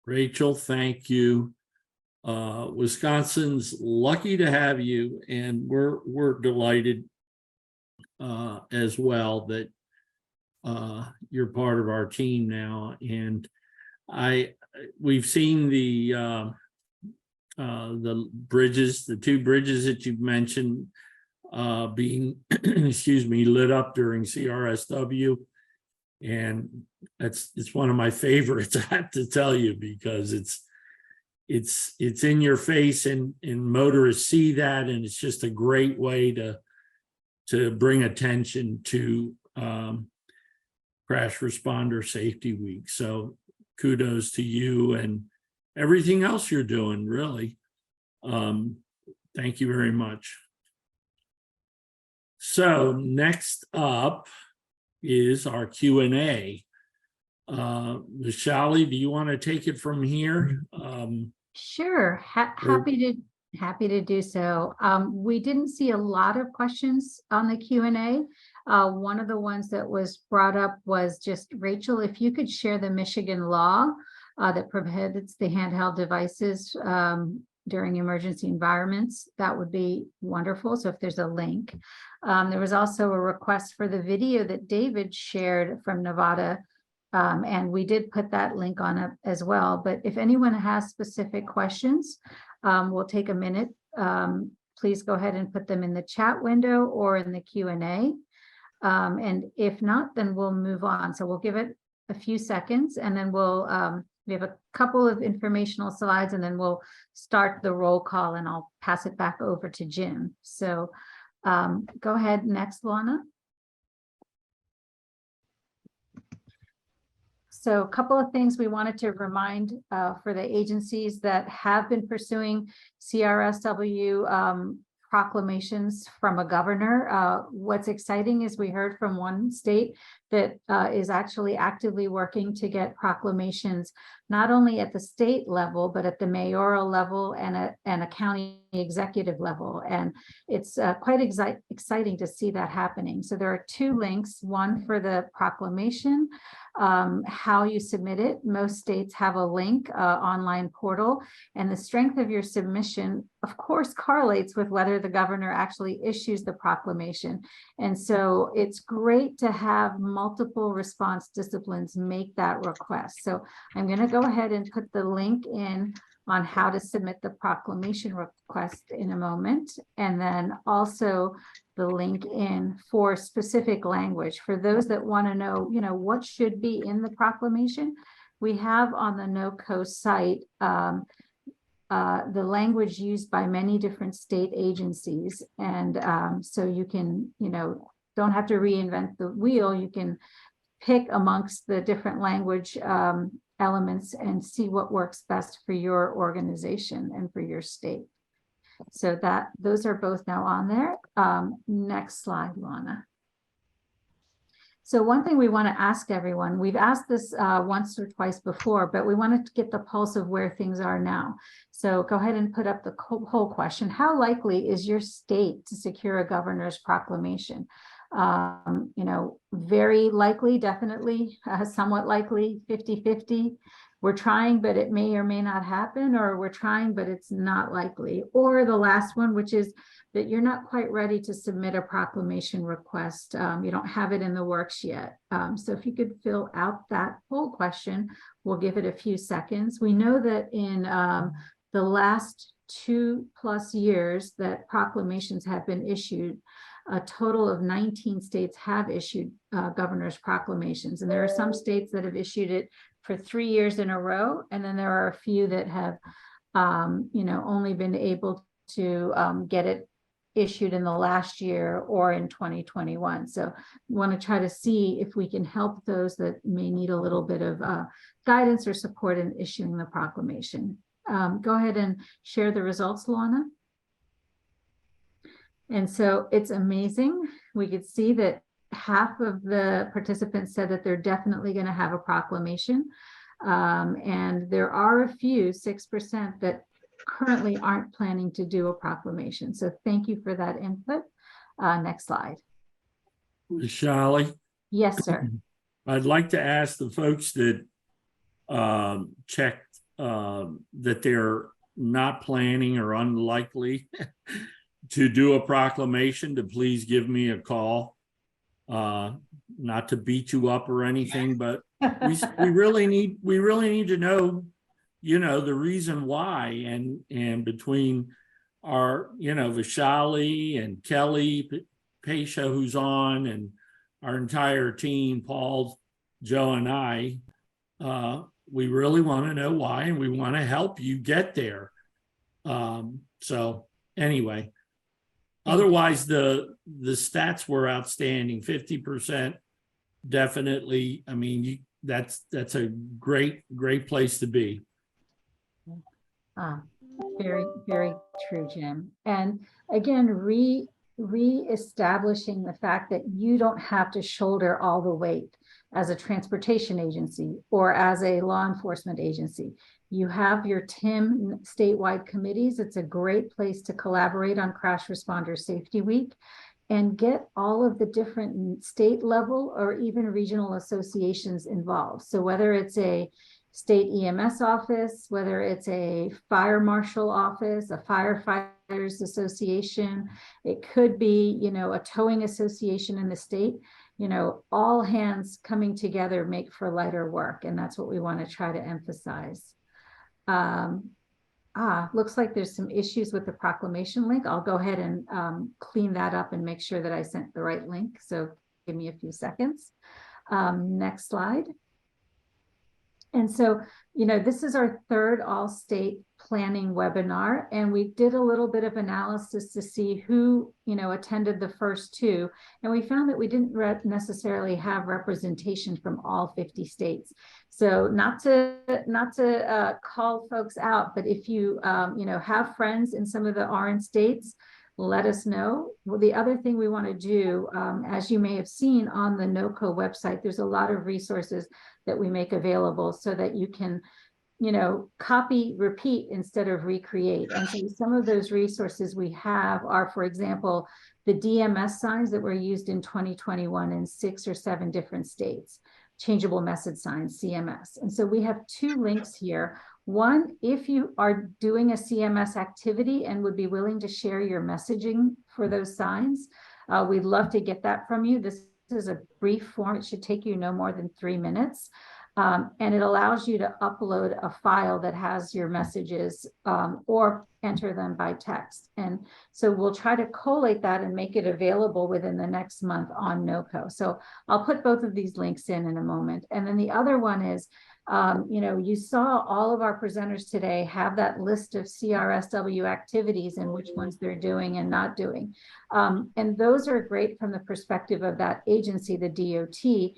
Rachel, thank you. Wisconsin's lucky to have you, and we're delighted as well that you're part of our team now. And we've seen the bridges, the 2 bridges that you've mentioned being excuse me, lit up during CRSW, and it's one of my favorites, I have to tell you, because it's in your face, and motorists see that, and it's just a great way to bring attention to Crash Responder Safety Week. So kudos to you and everything else you're doing, really. Thank you very much. So next up is our Q&A. Vishali, do you want to take it from here? Sure, happy to do so. We didn't see a lot of questions on the Q&A. One of the ones that was brought up was just, Rachel, if you could share the Michigan law that prohibits the handheld devices during emergency environments, that would be wonderful. So if there's a link. There was also a request for the video that David shared from Nevada And we did put that link on up as well. But if anyone has specific questions, we'll take a minute. Please go ahead and put them in the chat window or in the Q&A. And if not, then we'll move on. So we'll give it a few seconds, and then we have a couple of informational slides, and then we'll start the roll call, and I'll pass it back over to Jim. So go ahead, next, Luana. So a couple of things we wanted to remind for the agencies that have been pursuing CRSW proclamations from a governor. What's exciting is we heard from one state that is actually actively working to get proclamations, not only at the state level, but at the mayoral level and a county executive level. And it's quite exciting to see that happening. So there are two links, one for the proclamation, how you submit it. Most states have a link, online portal, and the strength of your submission, of course, correlates with whether the governor actually issues the proclamation. And so it's great to have multiple response disciplines make that request. So I'm going to go ahead and put the link in on how to submit the proclamation request in a moment, and then also the link in for specific language for those that want to know, what should be in the proclamation. We have on the NOCO site the language used by many different state agencies, and so you can, don't have to reinvent the wheel. You can pick amongst the different language elements and see what works best for your organization and for your state. So those are both now on there. Next slide, Luana. So one thing we want to ask everyone, we've asked this once or twice before, but we wanted to get the pulse of where things are now. So go ahead and put up the whole question. How likely is your state to secure a governor's proclamation? Very likely, definitely, somewhat likely, 50-50. We're trying, but it may or may not happen, or we're trying, but it's not likely. Or the last one, which is that you're not quite ready to submit a proclamation request. You don't have it in the works yet. So if you could fill out that whole question, we'll give it a few seconds. We know that in the last 2+ years that proclamations have been issued, a total of 19 states have issued governor's proclamations. And there are some states that have issued it for 3 years in a row. And then there are a few that have, only been able to get it issued in the last year or in 2021. So we want to try to see if we can help those that may need a little bit of guidance or support in issuing the proclamation. Go ahead and share the results, Luana. And so it's amazing. We could see that half of the participants said that they're definitely going to have a proclamation. And there are a few, 6%, that currently aren't planning to do a proclamation. So thank you for that input. Next slide. Shali? Yes, sir. I'd like to ask the folks that checked that they're not planning or unlikely to do a proclamation to please give me a call. Not to beat you up or anything, but we really need to know, the reason why, and between our, Vishali and Kelly Pesha, who's on, and our entire team, Paul, Joe, and I, we really want to know why, and we want to help you get there. So anyway, otherwise the stats were outstanding. 50% definitely. I mean, that's a great place to be. Very, very true, Jim. And again, re-establishing the fact that you don't have to shoulder all the weight as a transportation agency or as a law enforcement agency. You have your TIM statewide committees. It's a great place to collaborate on Crash Responder Safety Week and get all of the different state level or even regional associations involved. So whether it's a state EMS office, whether it's a fire marshal office, a firefighters association, it could be, a towing association in the state. all hands coming together make for lighter work. And that's what we want to try to emphasize. Looks like there's some issues with the proclamation link. I'll go ahead and clean that up and make sure that I sent the right link. So give me a few seconds. Next slide. And so, this is our third all-state planning webinar, and we did a little bit of analysis to see who, attended the first two. And we found that we didn't necessarily have representation from all 50 states. So not to call folks out, but if you, have friends in some of the orange states, let us know. Well, the other thing we want to do, as you may have seen on the NOCO website, there's a lot of resources that we make available so that you can, copy, repeat instead of recreate. And so some of those resources we have are, for example, the DMS signs that were used in 2021 in 6 or 7 different states, changeable message signs, CMS. And so we have 2 links here. One, if you are doing a CMS activity and would be willing to share your messaging for those signs, we'd love to get that from you. This is a brief form. It should take you no more than 3 minutes. And it allows you to upload a file that has your messages or enter them by text. And so we'll try to collate that and make it available within the next month on NOCO. So I'll put both of these links in a moment. And then the other one is, you saw all of our presenters today have that list of CRSW activities and which ones they're doing and not doing. And those are great from the perspective of that agency, the DOT.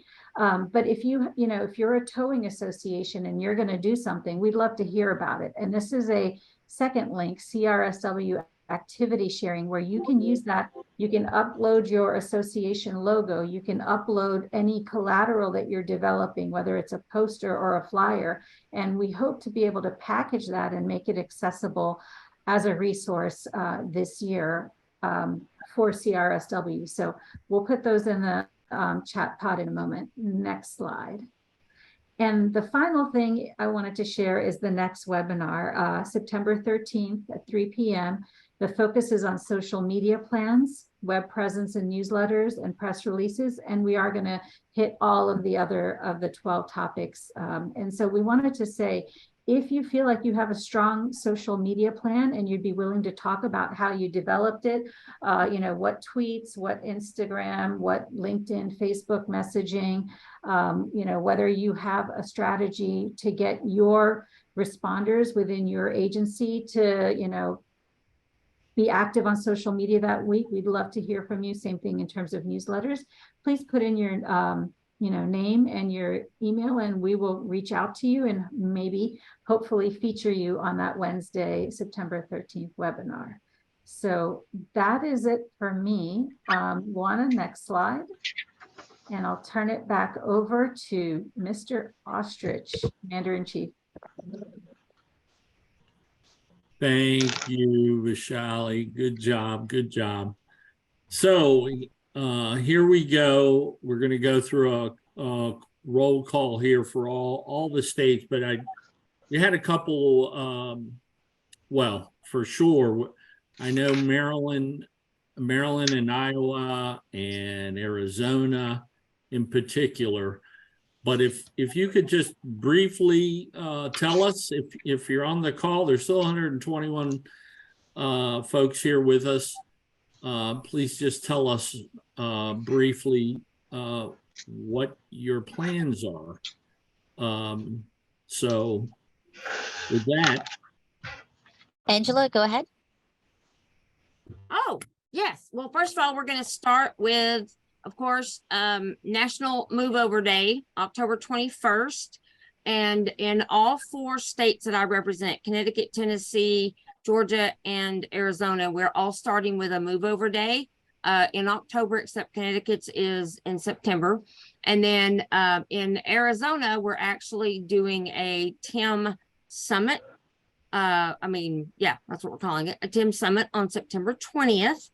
But if if you're a towing association and you're going to do something, we'd love to hear about it. And this is a second link, CRSW activity sharing, where you can use that. You can upload your association logo. You can upload any collateral that you're developing, whether it's a poster or a flyer. And we hope to be able to package that and make it accessible as a resource this year for CRSW. So we'll put those in the chat pod in a moment. Next slide. And the final thing I wanted to share is the next webinar, September 13th at 3 p.m. The focus is on social media plans, web presence and newsletters and press releases. And we are going to hit all of the other of the 12 topics. And so we wanted to say, if you feel like you have a strong social media plan and you'd be willing to talk about how you developed it, what tweets, what Instagram, what LinkedIn, Facebook messaging, whether you have a strategy to get your responders within your agency to, be active on social media that week. We'd love to hear from you. Same thing in terms of newsletters. Please put in your name and your email, and we will reach out to you and maybe hopefully feature you on that Wednesday, September 13th webinar. So that is it for me. Luana, next slide. And I'll turn it back over to Mr. Ostrich, Commander-in-Chief. Thank you, Vishali. Good job. Good job. So here we go. We're going to go through a roll call here for all the states, but we had a couple, well, for sure. I know Maryland and Iowa and Arizona in particular. But if you could just briefly tell us, if you're on the call, there's still 121 folks here with us. Please just tell us briefly what your plans are. So with that. Angela, go ahead. Oh, yes. Well, first of all, we're going to start with, of course, National Move Over Day, October 21st. And in all 4 states that I represent, Connecticut, Tennessee, Georgia, and Arizona, we're all starting with a Move Over Day in October, except Connecticut's is in September. And then in Arizona, we're actually doing a TIM Summit. Yeah, that's what we're calling it, a TIM Summit on September 20th.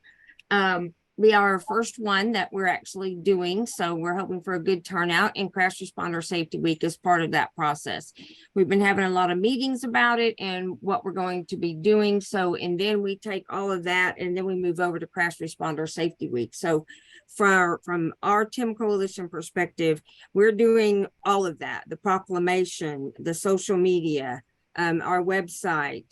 be our first one that we're actually doing. So we're hoping for a good turnout, and Crash Responder Safety Week is part of that process. We've been having a lot of meetings about it and what we're going to be doing. So, and then we take all of that and then we move over to Crash Responder Safety Week. So from our TIM Coalition perspective, we're doing all of that, the proclamation, the social media, our website.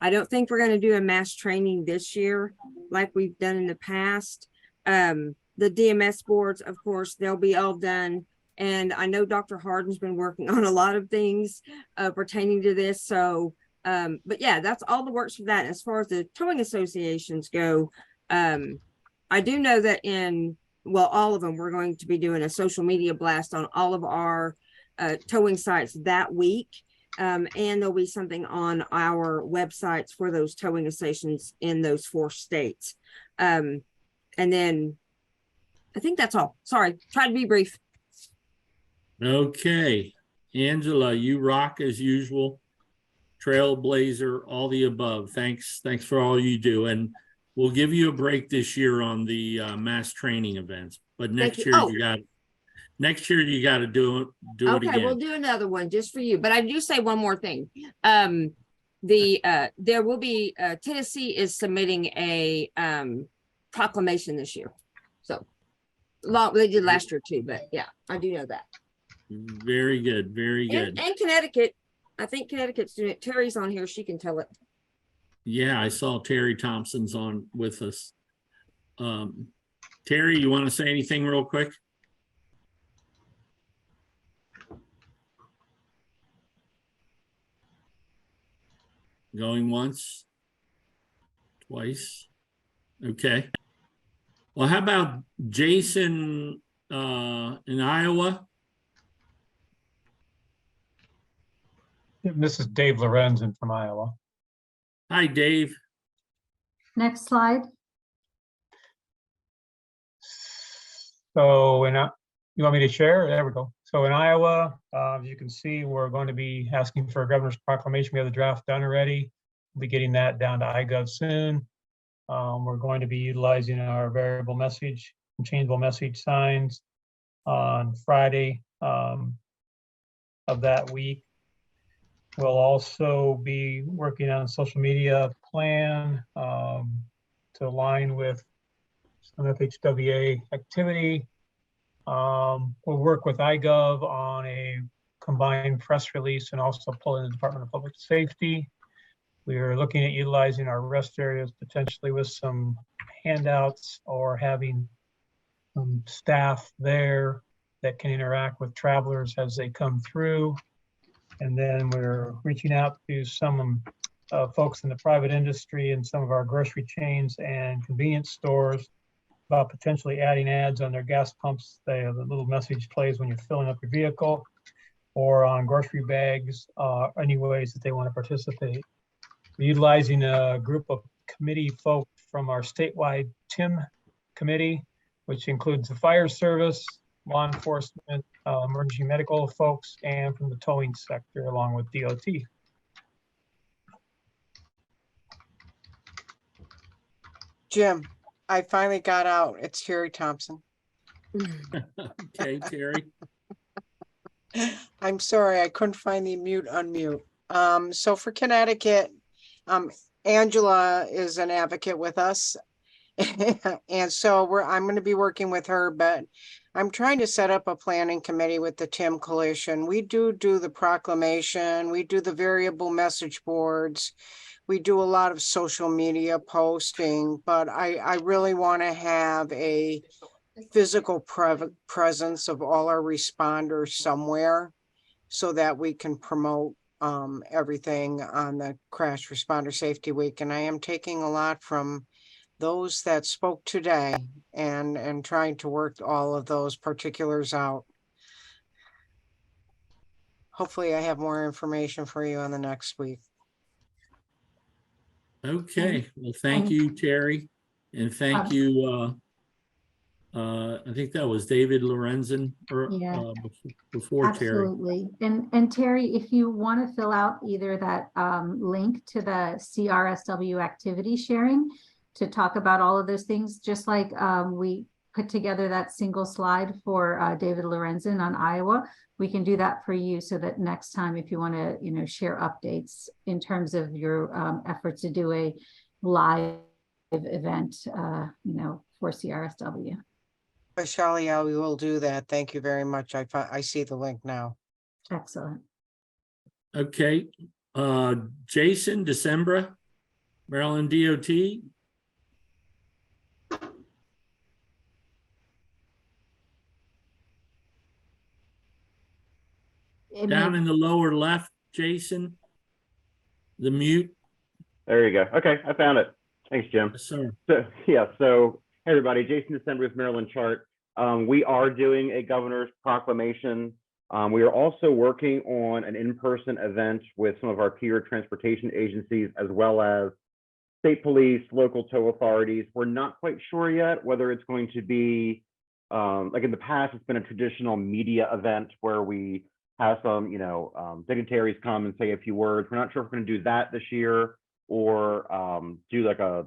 I don't think we're going to do a mass training this year like we've done in the past. The DMS boards, of course, they'll be all done. And I know Dr. Harden's been working on a lot of things pertaining to this. So, but yeah, that's all the works for that. As far as the towing associations go, I do know that all of them, we're going to be doing a social media blast on all of our towing sites that week. And there'll be something on our websites for those towing associations in those 4 states. And then I think that's all. Sorry, try to be brief. Okay, Angela, you rock as usual. Trailblazer, all the above. Thanks for all you do. And we'll give you a break this year on the mass training events, but next year you got to do it Okay, again. we'll do another one just for you. But I do say one more thing. There will be Tennessee is submitting a proclamation this year. So they did last year too, but yeah, I do know that. Very good, very good. And Connecticut, I think Connecticut's doing it. Terry's on here, she can tell it. Yeah, I saw Terry Thompson's on with us. Terry, you want to say anything real quick? Going once, twice. Okay. Well, how about Jason in Iowa? This is Dave Lorenzen from Iowa. Hi, Dave. Next slide. So you want me to share? There we go. So in Iowa, as you can see, we're going to be asking for a governor's proclamation. We have the draft done already. We'll be getting that down to iGov soon. We're going to be utilizing our variable message and changeable message signs on Friday of that week. We'll also be working on a social media plan to align with some FHWA activity. We'll work with iGov on a combined press release and also pull in the Department of Public Safety. We are looking at utilizing our rest areas potentially with some handouts or having some staff there that can interact with travelers as they come through. And then we're reaching out to some folks in the private industry and some of our grocery chains and convenience stores about potentially adding ads on their gas pumps. The little message plays when you're filling up your vehicle, or on grocery bags, any ways that they want to participate. We're utilizing a group of committee folks from our statewide TIM committee, which includes the fire service, law enforcement, emergency medical folks, and from the towing sector, along with DOT. Jim, I finally got out. It's Terry Thompson. Okay, Terry. I'm sorry, I couldn't find the mute unmute. So for Connecticut, Angela is an advocate with us. And so I'm going to be working with her, but I'm trying to set up a planning committee with the TIM Coalition. We do the proclamation, we do the variable message boards, we do a lot of social media posting, but I really want to have a physical presence of all our responders somewhere so that we can promote everything on the Crash Responder Safety Week. And I am taking a lot from those that spoke today and trying to work all of those particulars out. Hopefully I have more information for you on the next week. Okay, well, thank you, Terry. And thank you, I think that was David Lorenzen before Terry. Absolutely. And Terry, if you want to fill out either that link to the CRSW activity sharing, talk about all of those things, just like we put together that single slide for David Lorenzen on Iowa. We can do that for you so that next time, if you want to, you know, share updates in terms of your efforts to do a live event, you know, for CRSW. Shalia, we will do that. Thank you very much. I see the link now. Excellent. Okay, Jason Decembra, Maryland DOT. Down in the lower left, Jason, the mute. There you go. Okay, I found it. Thanks, Jim. Yes, sir. So yeah, so hey everybody, Jason December with Maryland Chart. We are doing a governor's proclamation. We are also working on an in-person event with some of our peer transportation agencies, as well as state police, local tow authorities. We're not quite sure yet whether it's going to be, like in the past, it's been a traditional media event where we have some, dignitaries come and say a few words. We're not sure if we're going to do that this year or do like a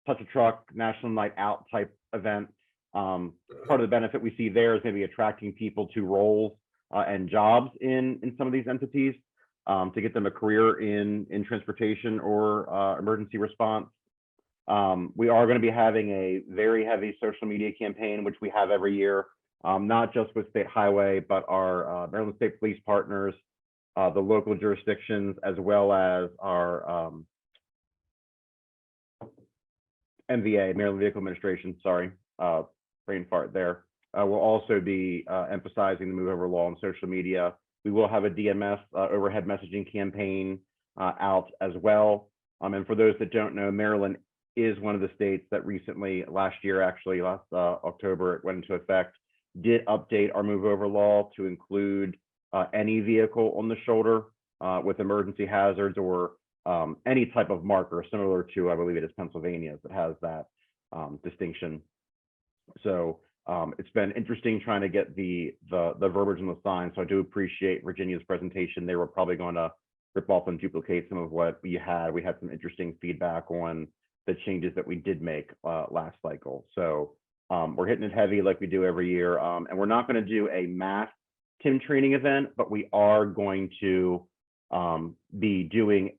touch a truck national night out type event. Part of the benefit we see there is maybe attracting people to roles and jobs in some of these entities to get them a career in transportation or emergency response. We are going to be having a very heavy social media campaign, which we have every year, not just with State Highway, but our Maryland State Police partners, the local jurisdictions, as well as our MVA, Maryland Vehicle Administration, sorry, brain fart there. We'll also be emphasizing the move over law on social media. We will have a DMS overhead messaging campaign out as well. And for those that don't know, Maryland is one of the states that recently, last October, it went into effect, did update our move over law to include any vehicle on the shoulder with emergency hazards or any type of marker similar to, I believe it is Pennsylvania that has that distinction. So it's been interesting trying to get the verbiage on the sign. So I do appreciate Virginia's presentation. They were probably going to rip off and duplicate some of what we had. We had some interesting feedback on the changes that we did make last cycle. So we're hitting it heavy like we do every year. And we're not going to do a mass TIM training event, but we are going to be doing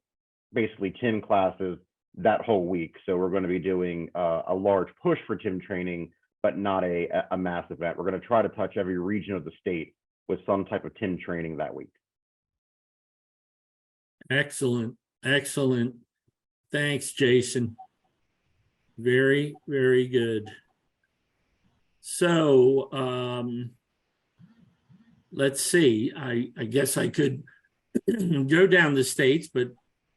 basically TIM classes that whole week. So we're going to be doing a large push for TIM training, but not a mass event. We're going to try to touch every region of the state with some type of TIM training that week. Excellent, excellent. Thanks, Jason. Very, very good. So let's see. I guess I could go down the states, but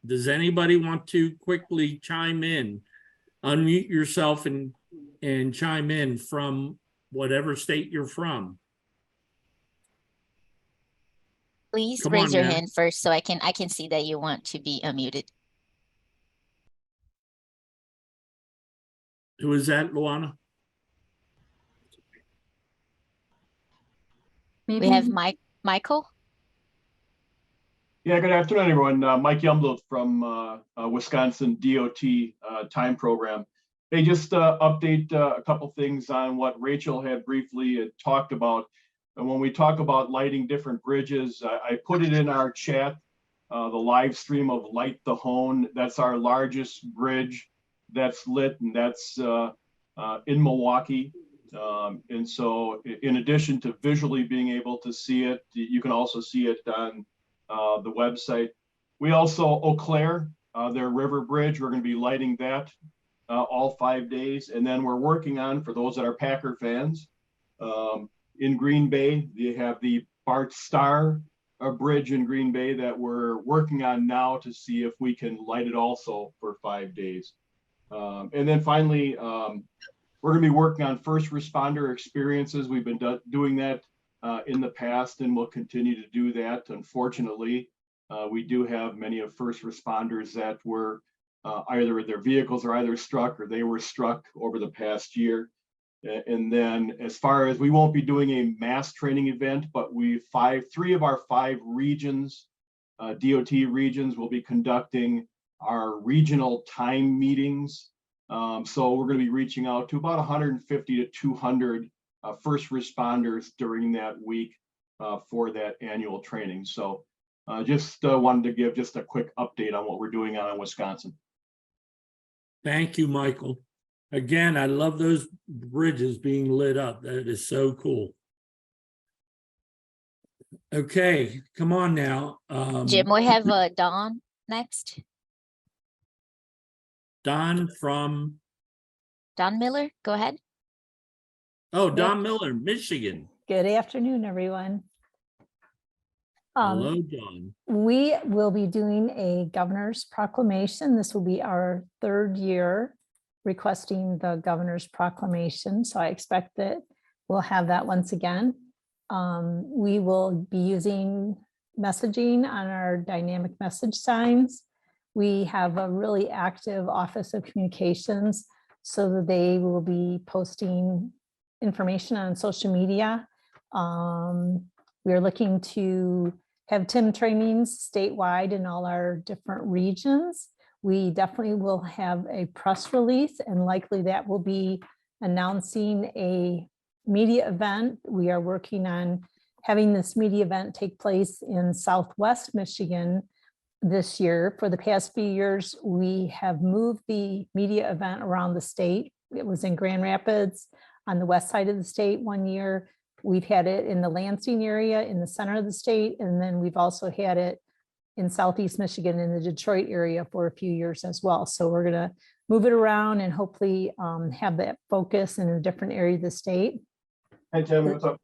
does anybody want to quickly chime in? Unmute yourself and chime in from whatever state you're from. Please Come raise on your now. hand first so I can see that you want to be unmuted. Who is that, Luana? We have Michael. Yeah, good afternoon, everyone. Mike Youngblood from Wisconsin DOT time program. Hey, just update a couple things on what Rachel had briefly talked about. And when we talk about lighting different bridges, I put it in our chat, the live stream of Light the Hone. That's our largest bridge that's lit, and that's in Milwaukee. And so in addition to visually being able to see it, you can also see it on the website. We also, Eau Claire, their river bridge, we're going to be lighting that all 5 days. And then we're working on, for those that are Packer fans, in Green Bay, they have the Bart Starr bridge in Green Bay that we're working on now to see if we can light it also for 5 days. And then finally, we're going to be working on first responder experiences. We've been doing that in the past, and we'll continue to do that. Unfortunately, we do have many of first responders that were either their vehicles are either struck or they were struck over the past year. And then as far as, we won't be doing a mass training event, but three of our 5 regions, DOT regions, will be conducting our regional time meetings So we're going to be reaching out to about 150 to 200 first responders during that week for that annual training. So just wanted to give just a quick update on what we're doing out in Wisconsin. Thank you, Michael. Again, I love those bridges being lit up. That is so cool. Okay, come on now. Jim, we have Dawn next. Don from, Don Miller, go ahead. oh, Don Miller, Michigan. Good afternoon, everyone. Hello, Don. We will be doing a governor's proclamation. This will be our third year requesting the governor's proclamation. So I expect that we'll have that once again. We will be using messaging on our dynamic message signs. We have a really active Office of Communications, so that they will be posting information on social media. We are looking to have TIM trainings statewide in all our different regions. We definitely will have a press release, and likely that will be announcing a media event. We are working on having this media event take place in Southwest Michigan this year. For the past few years, we have moved the media event around the state. It was in Grand Rapids on the west side of the state one year. We've had it in the Lansing area in the center of the state, and then we've also had it in Southeast Michigan in the Detroit area for a few years as well. So we're gonna move it around and hopefully have that focus in a different area of the state. Hey, Jim, what's up?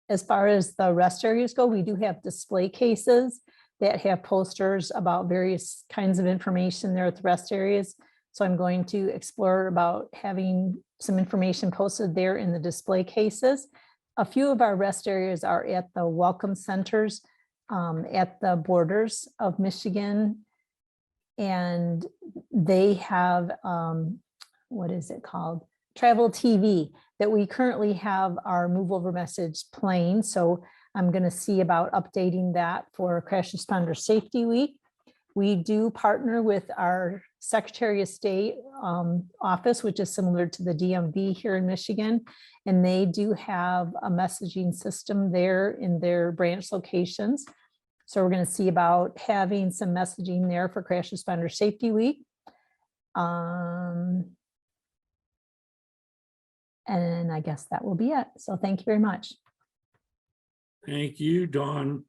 As far as the rest areas go, we do have display cases that have posters about various kinds of information there at the rest areas. So I'm going to explore about having some information posted there in the display cases. A few of our rest areas are at the welcome centers at the borders of Michigan. And they have, what is it called? Travel TV, that we currently have our move over message playing. So I'm going to see about updating that for Crash Responder Safety Week. We do partner with our Secretary of State office, which is similar to the DMV here in Michigan. And they do have a messaging system there in their branch locations. So we're going to see about having some messaging there for Crash Responder Safety Week. And I guess that will be it. So thank you very much. Thank you, Dawn.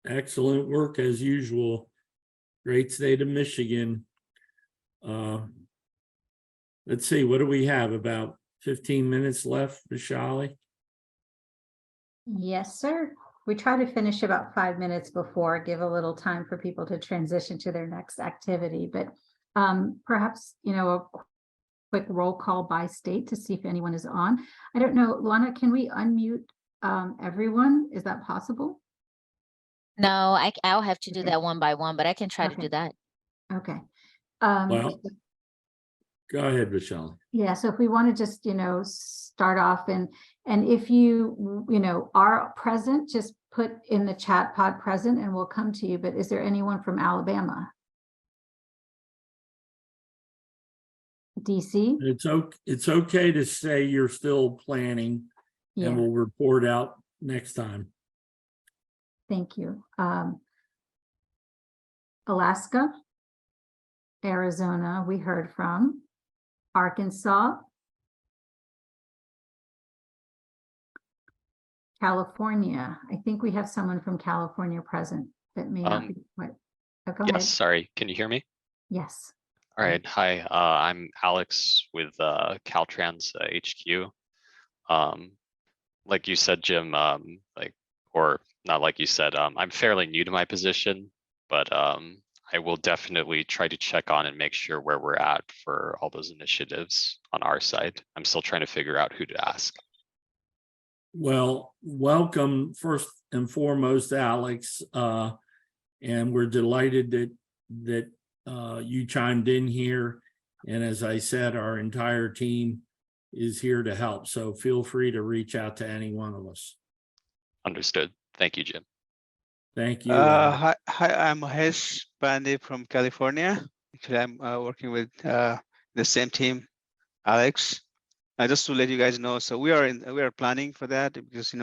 Excellent work as usual. Great state of Michigan. Let's see, what do we have? About 15 minutes left, Vishali? Yes, sir. We try to finish about 5 minutes before, give a little time for people to transition to their next activity. But perhaps, a quick roll call by state to see if anyone is on. I don't know, Luana, can we unmute everyone? Is that possible? No, I'll have to do that one by one, but I can try to do that. Okay. Well, go ahead, Vishali. Yeah, so if we want to just, start off and if you, are present, just put in the chat pod present and we'll come to you. But is there anyone from Alabama? DC? It's okay to say you're still planning, and we'll report out next time. Thank you. Alaska, Arizona, we heard from. Arkansas, California. I think we have someone from California present that may not be. What? Oh, go ahead. Sorry. Can you hear me? Yes. All right. Hi, I'm Alex with Caltrans HQ. Like you said, Jim, or not like you said, I'm fairly new to my position, but I will definitely try to check on and make sure where we're at for all those initiatives on our side. I'm still trying to figure out who to ask. Well, welcome first and foremost, Alex. And we're delighted that you chimed in here. And as I said, our entire team is here to help. So feel free to reach out to any one of us. Understood. Thank you, Jim. Thank you. Hi, I'm Mahesh Pandey from California. Actually, I'm working with the same team, Alex. Just to let you guys know, so we are planning for that because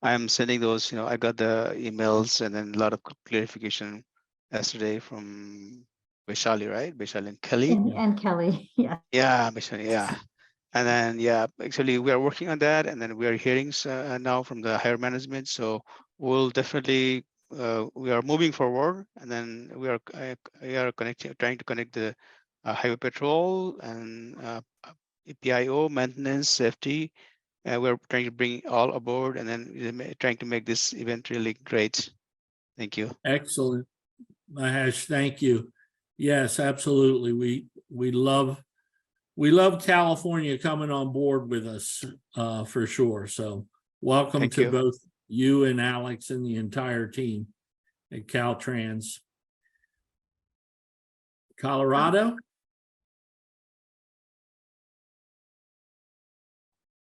I'm sending those. I got the emails and then a lot of clarification yesterday from Vaishali, right? Vaishali and Kelly. And Kelly, yeah. Yeah, Vaishali, yeah. And then actually we are working on that, and then we are hearing now from the higher management. So we'll definitely we are moving forward, and then we are trying to connect the highway patrol and PIO, maintenance, safety. We're trying to bring all aboard, and then trying to make this event really great. Thank you. Excellent. Mahesh, thank you. Yes, absolutely. We love California coming on board with us for sure. So welcome Thank to you. both you and Alex and the entire team at Caltrans. Colorado?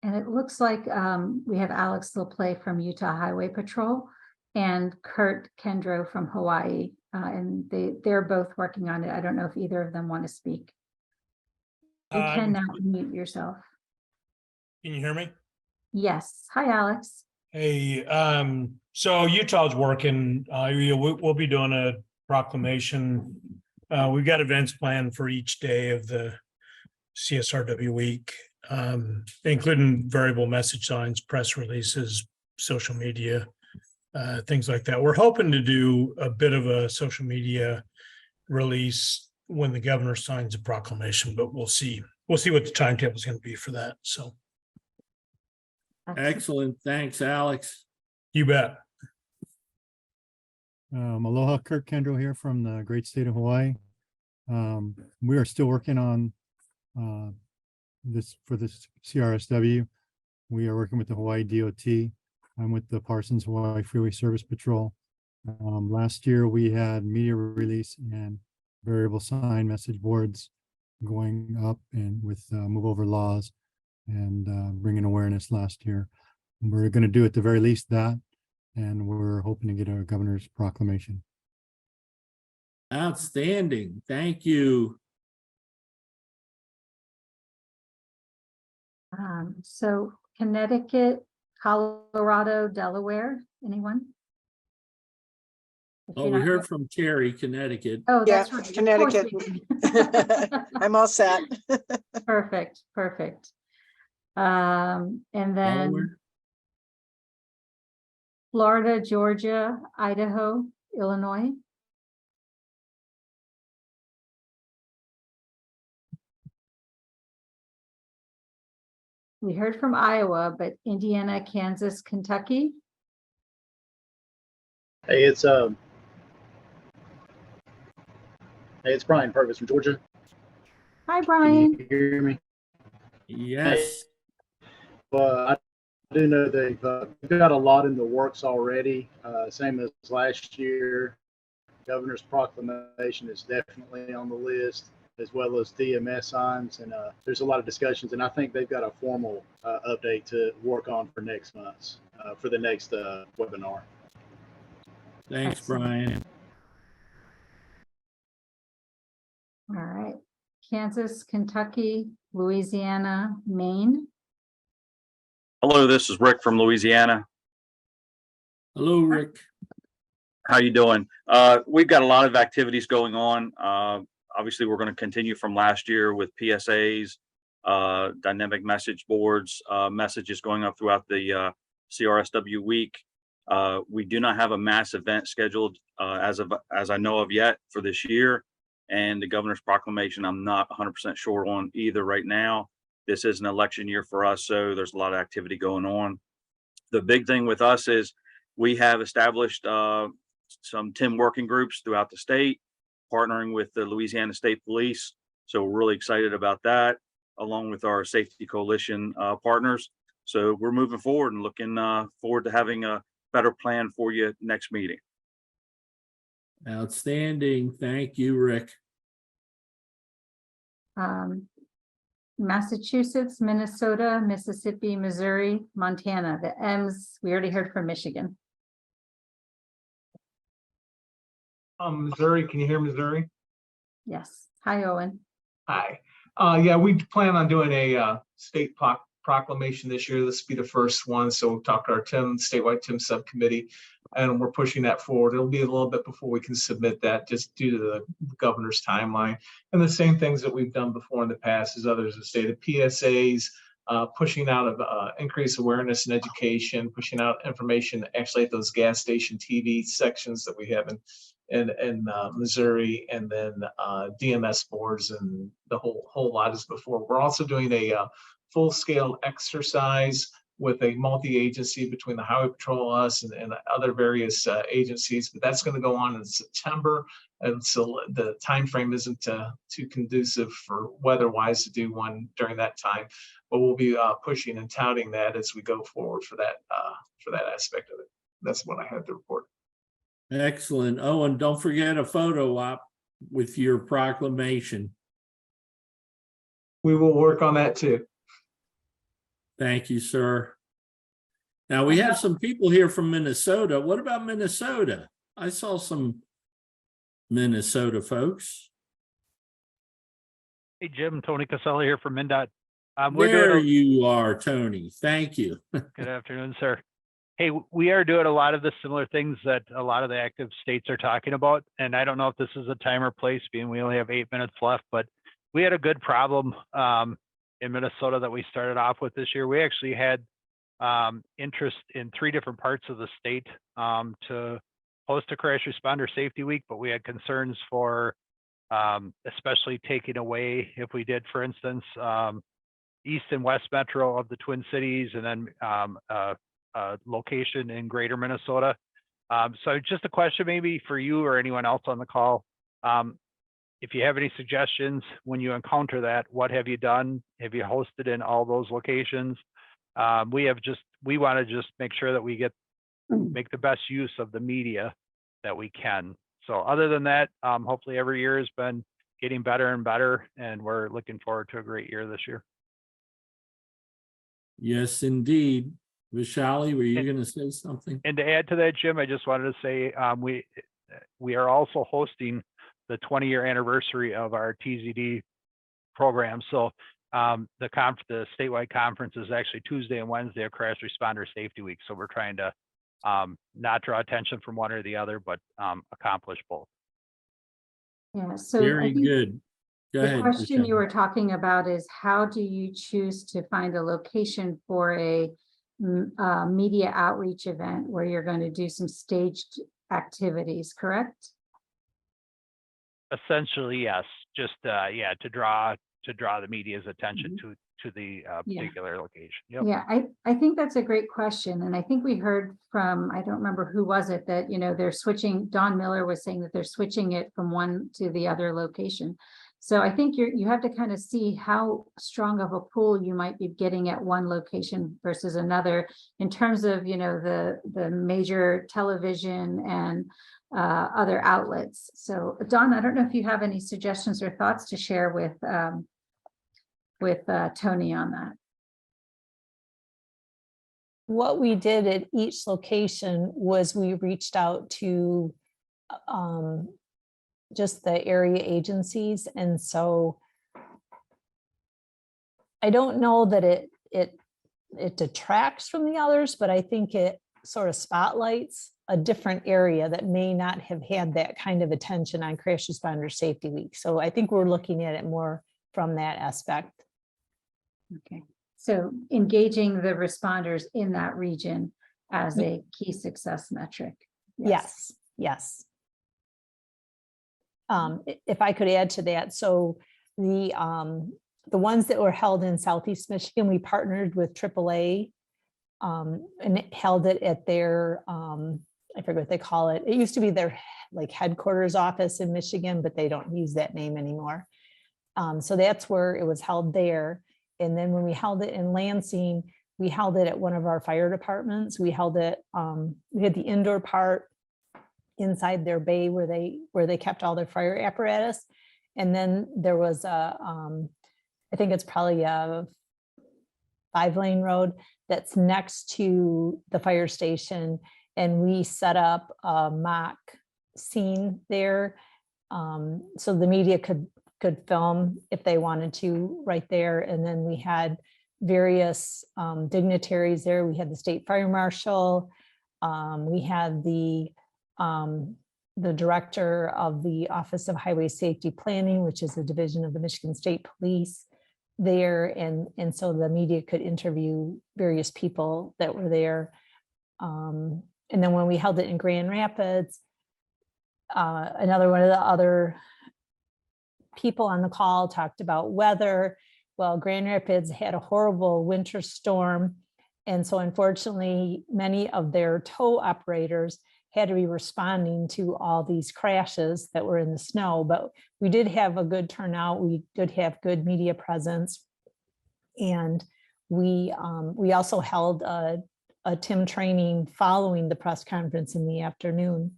And it looks like we have Alex LaPlay from Utah Highway Patrol and Kurt Kendro from Hawaii. And they're both working on it. I don't know if either of them want to speak. You can now mute yourself. Can you hear me? Yes. Hi, Alex. Hey, so Utah's working. We'll be doing a proclamation. We've got events planned for each day of the CSRW week, including variable message signs, press releases, social media, things like that. We're hoping to do a bit of a social media release when the governor signs a proclamation, but we'll see. We'll see what the timetable is going to be for that. So. Excellent. Thanks, Alex. You bet. Aloha, Kurt Kendall here from the great state of Hawaii. We are still working on this for this CRSW. We are working with the Hawaii DOT. I'm with the Parsons Hawaii Freeway Service Patrol. Last year we had media release and variable sign message boards going up and with move over laws and bringing awareness last year. We're going to do at the very least that, and we're hoping to get a governor's proclamation. Outstanding. Thank you. So Connecticut, Colorado, Delaware, anyone? Oh, we heard from Terry, Connecticut. Oh, that's Yeah, right. Connecticut. I'm all set. Perfect. And then Delaware. Florida, Georgia, Idaho, Illinois. We heard from Iowa, but Indiana, Kansas, Kentucky. Hey, it's Brian Purvis from Georgia. Hi, Brian. Can you hear me? Yes. I do know they've got a lot in the works already, same as last year. Governor's proclamation is definitely on the list, as well as DMS signs, and there's a lot of discussions, and I think they've got a formal update to work on for next month, for the next webinar. Thanks, Brian. All right. Kansas, Kentucky, Louisiana, Maine. Hello, this is Rick from Louisiana. Hello, Rick. How you doing? We've got a lot of activities going on. Obviously, we're going to continue from last year with PSAs, dynamic message boards, messages going up throughout the CRSW week. We do not have a mass event scheduled as I know of yet for this year. And the governor's proclamation, I'm not 100% sure on either right now. This is an election year for us, so there's a lot of activity going on. The big thing with us is we have established some TIM working groups throughout the state, partnering with the Louisiana State Police. So we're really excited about that, along with our Safety Coalition partners. So we're moving forward and looking forward to having a better plan for you next meeting. Outstanding. Thank you, Rick. Massachusetts, Minnesota, Mississippi, Missouri, Montana. The M's, we already heard from Michigan. Missouri, can you hear Missouri? Yes. Hi, Owen. Hi. Yeah, we plan on doing a state proclamation this year. This will be the first one. So we'll talk to our statewide TIM subcommittee, and we're pushing that forward. It'll be a little bit before we can submit that, just due to the governor's timeline. And the same things that we've done before in the past as others have stated, PSAs, pushing out of increased awareness and education, pushing out information actually at those gas station TV sections that we have in Missouri, and then DMS boards and the whole lot as before. We're also doing a full-scale exercise with a multi-agency between the Highway Patrol, us, and other various agencies, but that's going to go on in September, and so the time frame isn't too conducive for weather-wise to do one during that time, but we'll be pushing and touting that as we go forward for that aspect of it. That's what I had to report. Excellent. Oh, and don't forget a photo op with your proclamation. We will work on that too. Thank you, sir. Now we have some people here from Minnesota. What about Minnesota? I saw some Minnesota folks. Hey, Jim, Tony Casella here from MnDOT. There you are, Tony. Thank you. Good afternoon, sir. Hey, we are doing a lot of the similar things that a lot of the active states are talking about. And I don't know if this is a time or place, being we only have 8 minutes left, but we had a good problem in Minnesota that we started off with this year. We actually had interest in 3 different parts of the state to host a crash responder safety week, but we had concerns for especially taking away, if we did, for instance, east and west metro of the Twin Cities, and then location in greater Minnesota. So just a question maybe for you or anyone else on the call. If you have any suggestions when you encounter that, what have you done? Have you hosted in all those locations? We want to just make sure that we make the best use of the media that we can. So other than that, hopefully every year has been getting better and better, and we're looking forward to a great year this year. Yes, indeed. Vishali, were you going to say something? And to add to that, Jim, I just wanted to say we are also hosting the 20-year anniversary of our TZD program. So the statewide conference is actually Tuesday and Wednesday of Crash Responder Safety Week. So we're trying to not draw attention from one or the other, but accomplish both. Yeah, so very good. Go ahead. The question Michelle. you were talking about is, how do you choose to find a location for a media outreach event where you're going to do some staged activities, correct? Essentially, yes. Just to draw the media's attention to the particular location. Yep. Yeah, I think that's a great question. And I think we heard from, I don't remember who was it, that, they're switching, Don Miller was saying that they're switching it from one to the other location. So I think you have to kind of see how strong of a pull you might be getting at one location versus another in terms of, the major television and other outlets. So Don, I don't know if you have any suggestions or thoughts to share with Tony on that. What we did at each location was we reached out to just the area agencies. And so I don't know that it detracts from the others, but I think it sort of spotlights a different area that may not have had that kind of attention on Crash Responder Safety Week. So I think we're looking at it more from that aspect. Okay, so engaging the responders in that region as a key success metric. Yes. If I could add to that, so the ones that were held in Southeast Michigan, we partnered with AAA and held it at their, I forget what they call it. It used to be their headquarters office in Michigan, but they don't use that name anymore. So that's where it was held there. And then when we held it in Lansing, we held it at one of our fire departments. We held it, we had the indoor part inside their bay where they kept all their fire apparatus. And then there was I think it's probably a 5-lane road that's next to the fire station. And we set up a mock scene there so the media could could film if they wanted to right there. And then we had various dignitaries there. We had the state fire marshal. We had the director of the Office of Highway Safety Planning, which is a division of the Michigan State Police there. And so the media could interview various people that were there. And then when we held it in Grand Rapids, another one of the other people on the call talked about weather. Well, Grand Rapids had a horrible winter storm. And so unfortunately, many of their tow operators had to be responding to all these crashes that were in the snow, but we did have a good turnout. We did have good media presence. And we also held a TIM training following the press conference in the afternoon.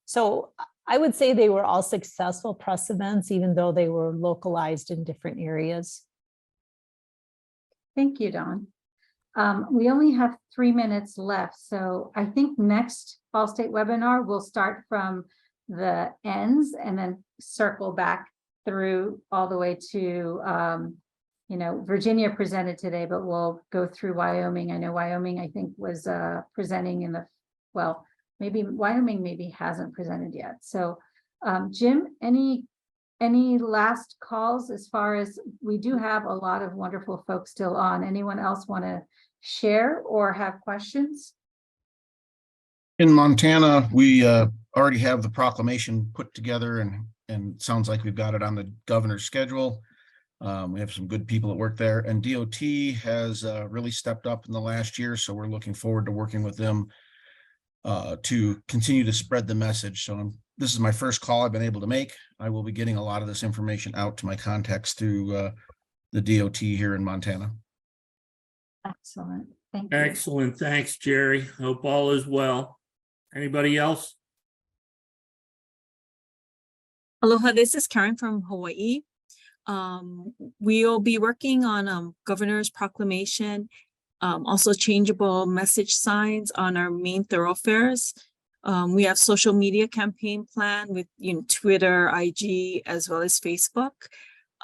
So I would say they were all successful press events, even though they were localized in different areas. Thank you, Dawn. We only have 3 minutes left, so I think next Fall State webinar will start from the ends and then circle back through all the way to, Virginia presented today, but we'll go through Wyoming. I know Wyoming, I think, was presenting in the, well, maybe Wyoming maybe hasn't presented yet. So Jim, any last calls as far as we do have a lot of wonderful folks still on? Anyone else want to share or have questions? In Montana, we already have the proclamation put together, and sounds like we've got it on the governor's schedule. We have some good people that work there, and DOT has really stepped up in the last year, so we're looking forward to working with them to continue to spread the message. So this is my first call I've been able to make. I will be getting a lot of this information out to my contacts through the DOT here in Montana. Excellent. Thank you. Excellent. Thanks, Jerry. Hope all is well. Anybody else? Aloha, this is Karen from Hawaii. We'll be working on governor's proclamation, also changeable message signs on our main thoroughfares. We have social media campaign plan with Twitter, IG, as well as Facebook.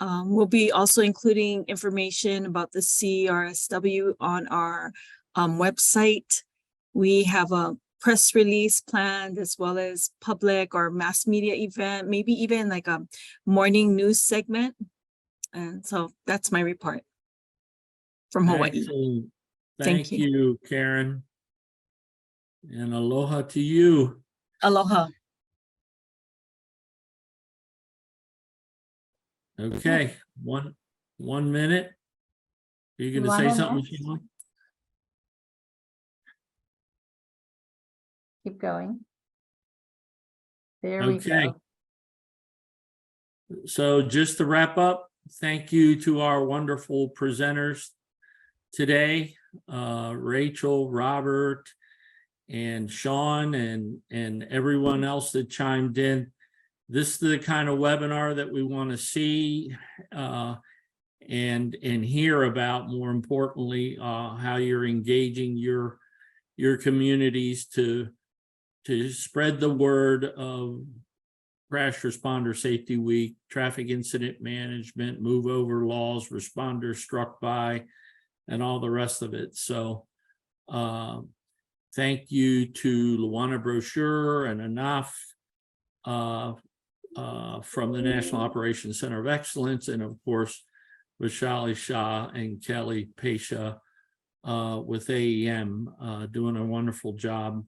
We'll be also including information about the CRSW on our website. We have a press release planned, as well as public or mass media event, maybe even like a morning news segment. And so that's my report from Hawaii. Excellent. Thank you, Karen. And aloha to you. Aloha. Okay, one minute. Are you going to say something, Sheila? Keep going. There we go. So just to wrap up, thank you to our wonderful presenters today, Rachel, Robert, and Sean, and everyone else that chimed in. This is the kind of webinar that we want to see and hear about, more importantly, how you're engaging your communities to spread the word of Crash Responder Safety Week, traffic incident management, move over laws, responders struck by, and all the rest of it. So thank you to Luana Brochure and Anaf from the National Operations Center of Excellence, and of course, Vishali Shah and Kelly Pesha with AEM doing a wonderful job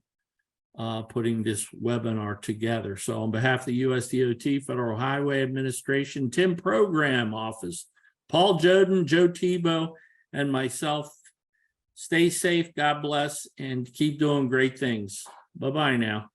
putting this webinar together. So on behalf of the USDOT, Federal Highway Administration, TIM Program Office, Paul Joden, Joe Tebow, and myself, stay safe, God bless, and keep doing great things. Bye-bye now.